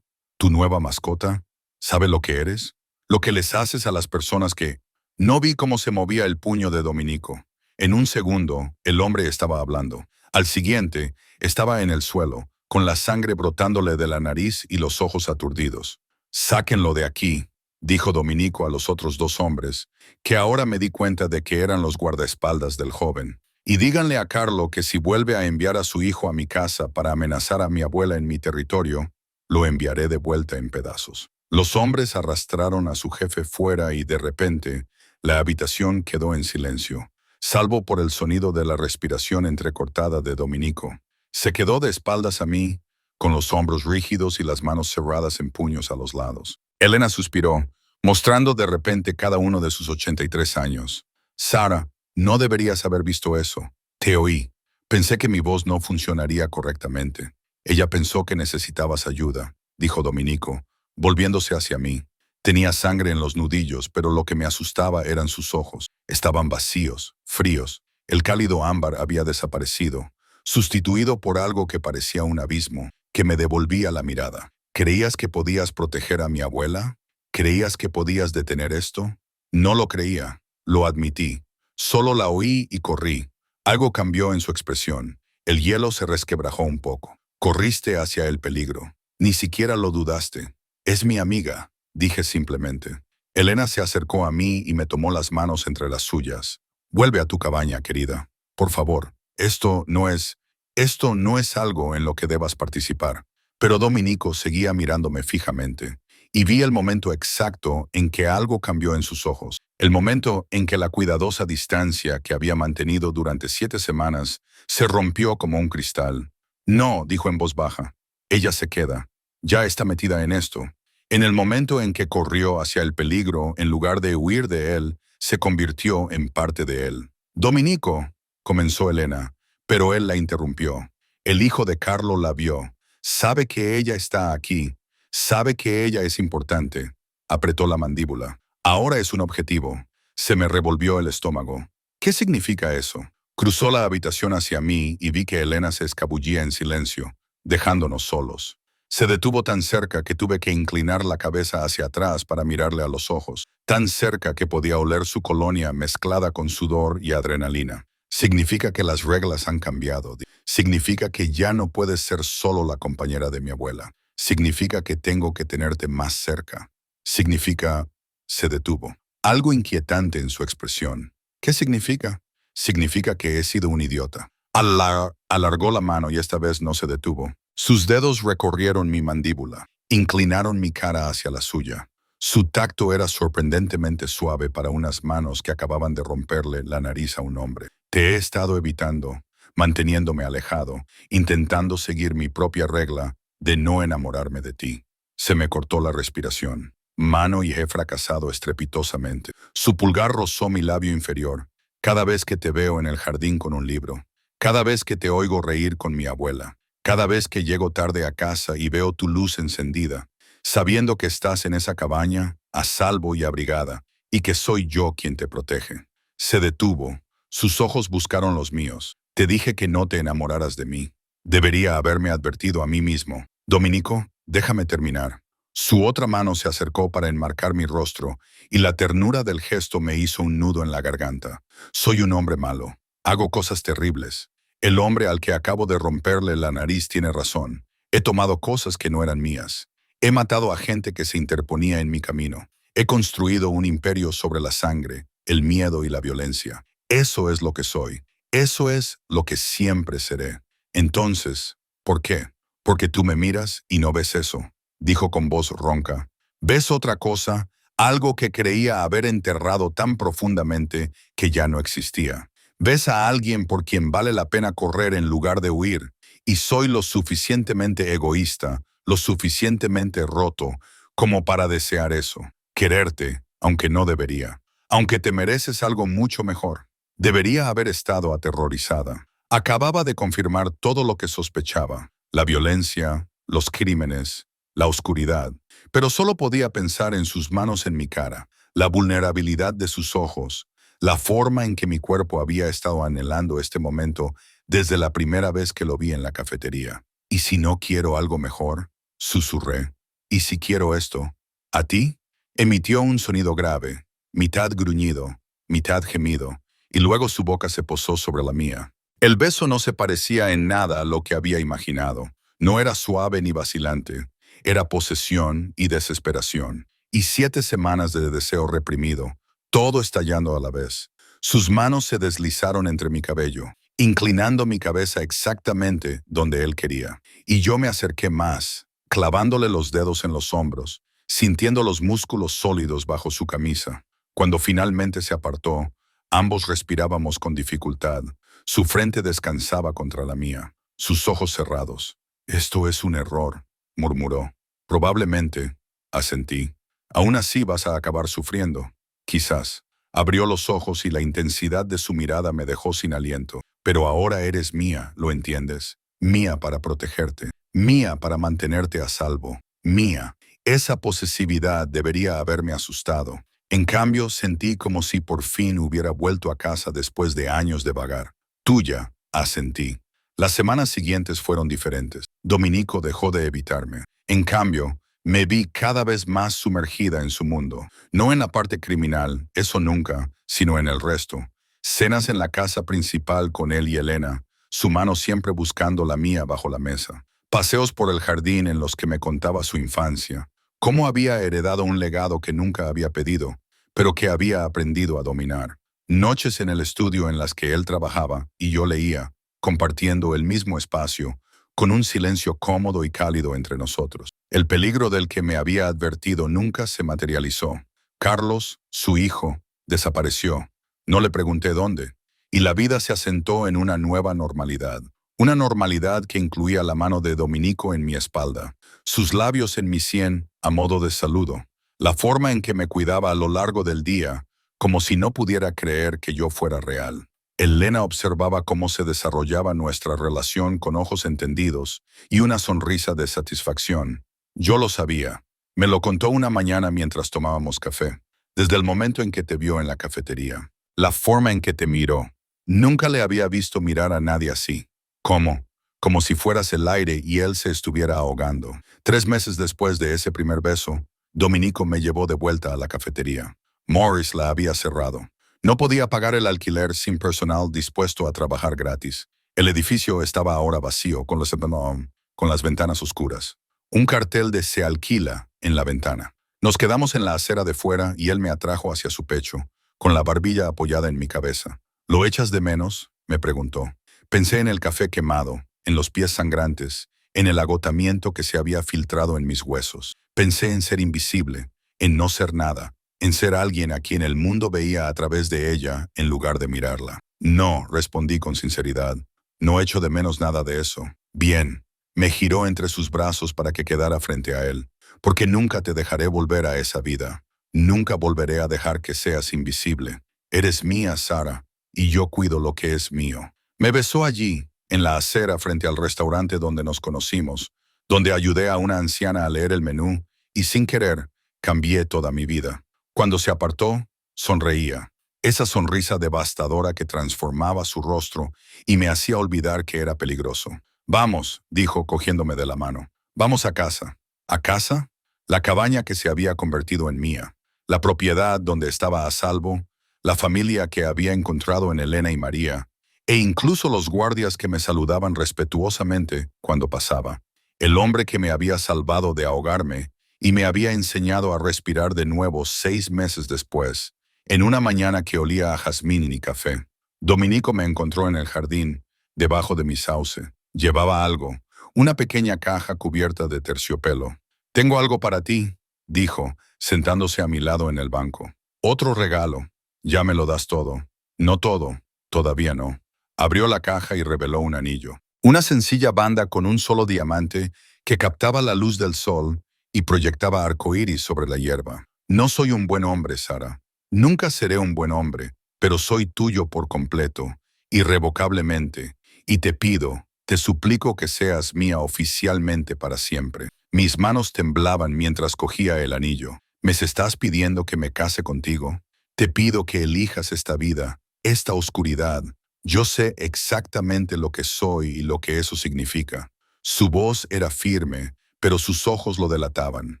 ¿Tu nueva mascota? ¿Sabe lo que eres? Lo que les haces a las personas que...» No vi cómo se movía el puño de Dominico. En un segundo, el hombre estaba hablando. Al siguiente, estaba en el suelo, con la sangre brotándole de la nariz y los ojos aturdidos. «Sáquenlo de aquí», dijo Dominico a los otros dos hombres, que ahora me di cuenta de que eran los guardaespaldas del joven. «Y díganle a Carlo que si vuelve a enviar a su hijo a mi casa para amenazar a mi abuela en mi territorio, lo enviaré de vuelta en pedazos». Los hombres arrastraron a su jefe fuera y de repente, la habitación quedó en silencio, salvo por el sonido de la respiración entrecortada de Dominico. Se quedó de espaldas a mí, con los hombros rígidos y las manos cerradas en puños a los lados. Elena suspiró, mostrando de repente cada uno de sus 83 años. «Sara, no deberías haber visto eso. Te oí. Pensé que mi voz no funcionaría correctamente. Ella pensó que necesitabas ayuda», dijo Dominico, volviéndose hacia mí. Tenía sangre en los nudillos, pero lo que me asustaba eran sus ojos. Estaban vacíos, fríos. El cálido ámbar había desaparecido, sustituido por algo que parecía un abismo, que me devolvía la mirada. «¿Creías que podías proteger a mi abuela? ¿Creías que podías detener esto?» No lo creía, lo admití. Solo la oí y corrí. Algo cambió en su expresión. El hielo se resquebrajó un poco. «Corriste hacia el peligro. Ni siquiera lo dudaste. Es mi amiga», dije simplemente. Elena se acercó a mí y me tomó las manos entre las suyas. «Vuelve a tu cabaña, querida. Por favor. Esto no es algo en lo que debas participar». Pero Dominico seguía mirándome fijamente, y vi el momento exacto en que algo cambió en sus ojos. El momento en que la cuidadosa distancia que había mantenido durante 7 semanas se rompió como un cristal. «No», dijo en voz baja. «Ella se queda. Ya está metida en esto». En el momento en que corrió hacia el peligro, en lugar de huir de él, se convirtió en parte de él. «Dominico», comenzó Elena, pero él la interrumpió. «El hijo de Carlo la vio. Sabe que ella está aquí. Sabe que ella es importante». Apretó la mandíbula. «Ahora es un objetivo». Se me revolvió el estómago. «¿Qué significa eso?» Cruzó la habitación hacia mí y vi que Elena se escabullía en silencio, dejándonos solos. Se detuvo tan cerca que tuve que inclinar la cabeza hacia atrás para mirarle a los ojos, tan cerca que podía oler su colonia mezclada con sudor y adrenalina. «Significa que las reglas han cambiado. Significa que ya no puedes ser solo la compañera de mi abuela. Significa que tengo que tenerte más cerca. Significa...» Se detuvo. Algo inquietante en su expresión. «¿Qué significa?» «Significa que he sido un idiota». Alargó la mano y esta vez no se detuvo. Sus dedos recorrieron mi mandíbula, inclinaron mi cara hacia la suya. Su tacto era sorprendentemente suave para unas manos que acababan de romperle la nariz a un hombre. «Te he estado evitando, manteniéndome alejado, intentando seguir mi propia regla de no enamorarme de ti». Se me cortó la respiración. Mano y he fracasado estrepitosamente. Su pulgar rozó mi labio inferior. «Cada vez que te veo en el jardín con un libro, cada vez que te oigo reír con mi abuela, cada vez que llego tarde a casa y veo tu luz encendida, sabiendo que estás en esa cabaña, a salvo y abrigada, y que soy yo quien te protege». Se detuvo. Sus ojos buscaron los míos. «Te dije que no te enamoraras de mí. Debería haberme advertido a mí mismo». «Dominico, déjame terminar». Su otra mano se acercó para enmarcar mi rostro, y la ternura del gesto me hizo un nudo en la garganta. «Soy un hombre malo. Hago cosas terribles. El hombre al que acabo de romperle la nariz tiene razón. He tomado cosas que no eran mías. He matado a gente que se interponía en mi camino. He construido un imperio sobre la sangre, el miedo y la violencia. Eso es lo que soy. Eso es lo que siempre seré. Entonces, ¿por qué? Porque tú me miras y no ves eso, dijo con voz ronca. ¿Ves otra cosa? Algo que creía haber enterrado tan profundamente que ya no existía. Ves a alguien por quien vale la pena correr en lugar de huir, y soy lo suficientemente egoísta, lo suficientemente roto, como para desear eso. Quererte, aunque no debería. Aunque te mereces algo mucho mejor. Debería haber estado aterrorizada. Acababa de confirmar todo lo que sospechaba. La violencia, los crímenes, la oscuridad. Pero solo podía pensar en sus manos en mi cara, la vulnerabilidad de sus ojos, la forma en que mi cuerpo había estado anhelando este momento desde la primera vez que lo vi en la cafetería. ¿Y si no quiero algo mejor? Susurré. ¿Y si quiero esto? ¿A ti? Emitió un sonido grave, mitad gruñido, mitad gemido, y luego su boca se posó sobre la mía. El beso no se parecía en nada a lo que había imaginado. No era suave ni vacilante. Era posesión y desesperación. Y 7 semanas de deseo reprimido, todo estallando a la vez. Sus manos se deslizaron entre mi cabello, inclinando mi cabeza exactamente donde él quería. Y yo me acerqué más, clavándole los dedos en los hombros, sintiendo los músculos sólidos bajo su camisa. Cuando finalmente se apartó, ambos respirábamos con dificultad. Su frente descansaba contra la mía, sus ojos cerrados. «Esto es un error», murmuró. «Probablemente», asentí. «Aún así vas a acabar sufriendo». Quizás. Abrió los ojos y la intensidad de su mirada me dejó sin aliento. «Pero ahora eres mía, ¿lo entiendes? Mía para protegerte, mía para mantenerte a salvo, mía». Esa posesividad debería haberme asustado. En cambio, sentí como si por fin hubiera vuelto a casa después de años de vagar. «Tuya», asentí. Las semanas siguientes fueron diferentes. Dominico dejó de evitarme. En cambio, me vi cada vez más sumergida en su mundo. No en la parte criminal, eso nunca, sino en el resto. Cenas en la casa principal con él y Elena, su mano siempre buscando la mía bajo la mesa. Paseos por el jardín en los que me contaba su infancia. Cómo había heredado un legado que nunca había pedido, pero que había aprendido a dominar. Noches en el estudio en las que él trabajaba y yo leía, compartiendo el mismo espacio, con un silencio cómodo y cálido entre nosotros. El peligro del que me había advertido nunca se materializó. Carlos, su hijo, desapareció. No le pregunté dónde, y la vida se asentó en una nueva normalidad. Una normalidad que incluía la mano de Dominico en mi espalda, sus labios en mi sien a modo de saludo, la forma en que me cuidaba a lo largo del día, como si no pudiera creer que yo fuera real. Elena observaba cómo se desarrollaba nuestra relación con ojos entendidos y una sonrisa de satisfacción. Yo lo sabía. Me lo contó una mañana mientras tomábamos café, desde el momento en que te vio en la cafetería. La forma en que te miró. Nunca le había visto mirar a nadie así. ¿Cómo? Como si fueras el aire y él se estuviera ahogando. 3 meses después de ese primer beso, Dominico me llevó de vuelta a la cafetería. Morris la había cerrado. No podía pagar el alquiler sin personal dispuesto a trabajar gratis. El edificio estaba ahora vacío, con las ventanas oscuras. Un cartel de «Se alquila» en la ventana. Nos quedamos en la acera de fuera y él me atrajo hacia su pecho, con la barbilla apoyada en mi cabeza. «¿Lo echas de menos?», me preguntó. Pensé en el café quemado, en los pies sangrantes, en el agotamiento que se había filtrado en mis huesos. Pensé en ser invisible, en no ser nada, en ser alguien a quien el mundo veía a través de ella en lugar de mirarla. «No», respondí con sinceridad. «No echo de menos nada de eso». «Bien». Me giró entre sus brazos para que quedara frente a él. «Porque nunca te dejaré volver a esa vida. Nunca volveré a dejar que seas invisible. Eres mía, Sara, y yo cuido lo que es mío». Me besó allí, en la acera frente al restaurante donde nos conocimos, donde ayudé a una anciana a leer el menú y sin querer cambié toda mi vida. Cuando se apartó, sonreía. Esa sonrisa devastadora que transformaba su rostro y me hacía olvidar que era peligroso. «Vamos», dijo cogiéndome de la mano. «Vamos a casa». ¿A casa? La cabaña que se había convertido en mía. La propiedad donde estaba a salvo. La familia que había encontrado en Elena y María. E incluso los guardias que me saludaban respetuosamente cuando pasaba. El hombre que me había salvado de ahogarme y me había enseñado a respirar de nuevo 6 meses después, en una mañana que olía a jazmín y café. Dominico me encontró en el jardín, debajo de mi sauce. Llevaba algo, una pequeña caja cubierta de terciopelo. Tengo algo para ti, dijo, sentándose a mi lado en el banco. Otro regalo. Ya me lo das todo. No todo, todavía no. Abrió la caja y reveló un anillo. Una sencilla banda con un solo diamante que captaba la luz del sol y proyectaba arcoíris sobre la hierba. No soy un buen hombre, Sara. Nunca seré un buen hombre, pero soy tuyo por completo, irrevocablemente, y te pido, te suplico que seas mía oficialmente para siempre. Mis manos temblaban mientras cogía el anillo. ¿Me estás pidiendo que me case contigo? Te pido que elijas esta vida, esta oscuridad. Yo sé exactamente lo que soy y lo que eso significa. Su voz era firme, pero sus ojos lo delataban.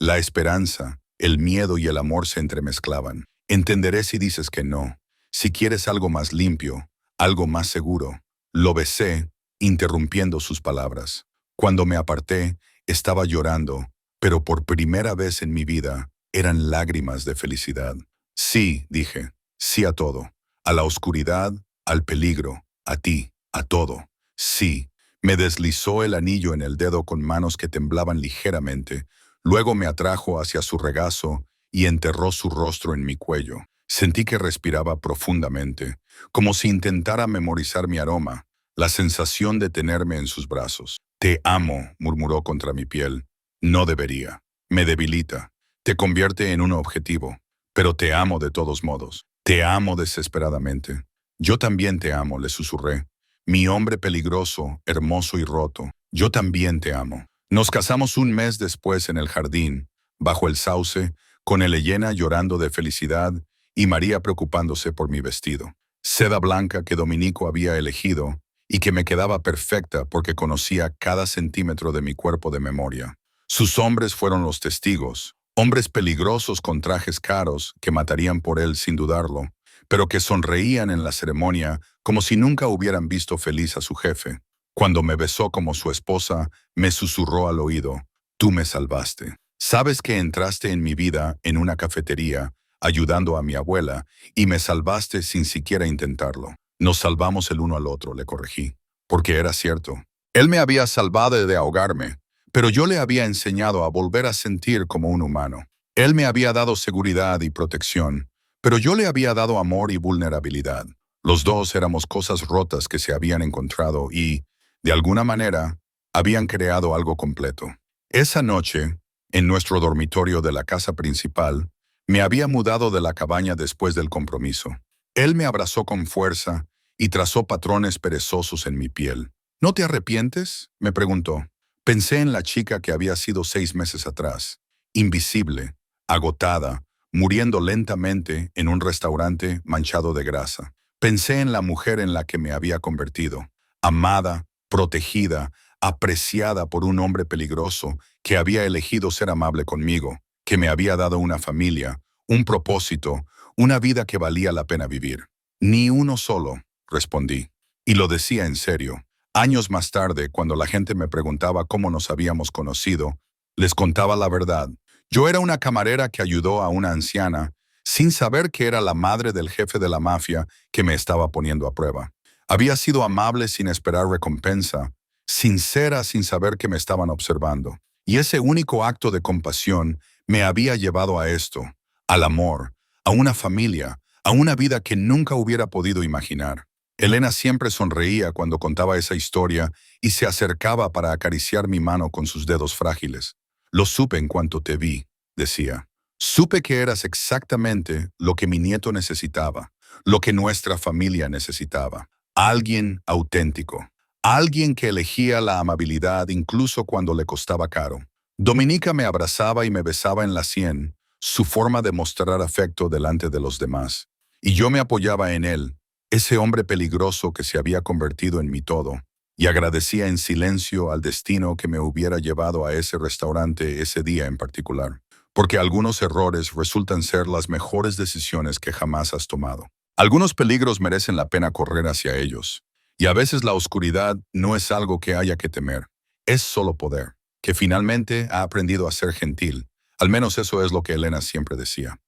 La esperanza, el miedo y el amor se entremezclaban. Entenderé si dices que no. Si quieres algo más limpio, algo más seguro. Lo besé, interrumpiendo sus palabras. Cuando me aparté, estaba llorando, pero por primera vez en mi vida eran lágrimas de felicidad. Sí, dije, sí a todo. A la oscuridad, al peligro, a ti, a todo. Sí. Me deslizó el anillo en el dedo con manos que temblaban ligeramente. Luego me atrajo hacia su regazo y enterró su rostro en mi cuello. Sentí que respiraba profundamente, como si intentara memorizar mi aroma, la sensación de tenerme en sus brazos. Te amo, murmuró contra mi piel. No debería. Me debilita. Te convierte en un objetivo. Pero te amo de todos modos. Te amo desesperadamente. Yo también te amo, le susurré. Mi hombre peligroso, hermoso y roto. Yo también te amo. Nos casamos un mes después en el jardín, bajo el sauce, con Elena llorando de felicidad y María preocupándose por mi vestido. Seda blanca que Dominico había elegido y que me quedaba perfecta porque conocía cada centímetro de mi cuerpo de memoria. Sus hombres fueron los testigos, hombres peligrosos con trajes caros que matarían por él sin dudarlo, pero que sonreían en la ceremonia como si nunca hubieran visto feliz a su jefe. Cuando me besó como su esposa, me susurró al oído, «Tú me salvaste. Sabes que entraste en mi vida en una cafetería, ayudando a mi abuela, y me salvaste sin siquiera intentarlo. Nos salvamos el uno al otro», le corregí, porque era cierto. Él me había salvado de ahogarme, pero yo le había enseñado a volver a sentir como un humano. Él me había dado seguridad y protección, pero yo le había dado amor y vulnerabilidad. Los dos éramos cosas rotas que se habían encontrado y, de alguna manera, habían creado algo completo. Esa noche, en nuestro dormitorio de la casa principal, me había mudado de la cabaña después del compromiso. Él me abrazó con fuerza y trazó patrones perezosos en mi piel. ¿No te arrepientes?, me preguntó. Pensé en la chica que había sido 6 meses atrás, invisible, agotada, muriendo lentamente en un restaurante manchado de grasa. Pensé en la mujer en la que me había convertido, amada, protegida, apreciada por un hombre peligroso que había elegido ser amable conmigo, que me había dado una familia, un propósito, una vida que valía la pena vivir. Ni uno solo, respondí. Y lo decía en serio. Años más tarde, cuando la gente me preguntaba cómo nos habíamos conocido, les contaba la verdad. Yo era una camarera que ayudó a una anciana, sin saber que era la madre del jefe de la mafia que me estaba poniendo a prueba. Había sido amable sin esperar recompensa, sincera sin saber que me estaban observando. Y ese único acto de compasión me había llevado a esto, al amor, a una familia, a una vida que nunca hubiera podido imaginar. Elena siempre sonreía cuando contaba esa historia y se acercaba para acariciar mi mano con sus dedos frágiles. Lo supe en cuanto te vi, decía. Supe que eras exactamente lo que mi nieto necesitaba, lo que nuestra familia necesitaba. Alguien auténtico. Alguien que elegía la amabilidad incluso cuando le costaba caro. Dominica me abrazaba y me besaba en la sien, su forma de mostrar afecto delante de los demás. Y yo me apoyaba en él, ese hombre peligroso que se había convertido en mi todo, y agradecía en silencio al destino que me hubiera llevado a ese restaurante ese día en particular, porque algunos errores resultan ser las mejores decisiones que jamás has tomado. Algunos peligros merecen la pena correr hacia ellos, y a veces la oscuridad no es algo que haya que temer, es solo poder, que finalmente ha aprendido a ser gentil. Al menos eso es lo que Elena siempre decía.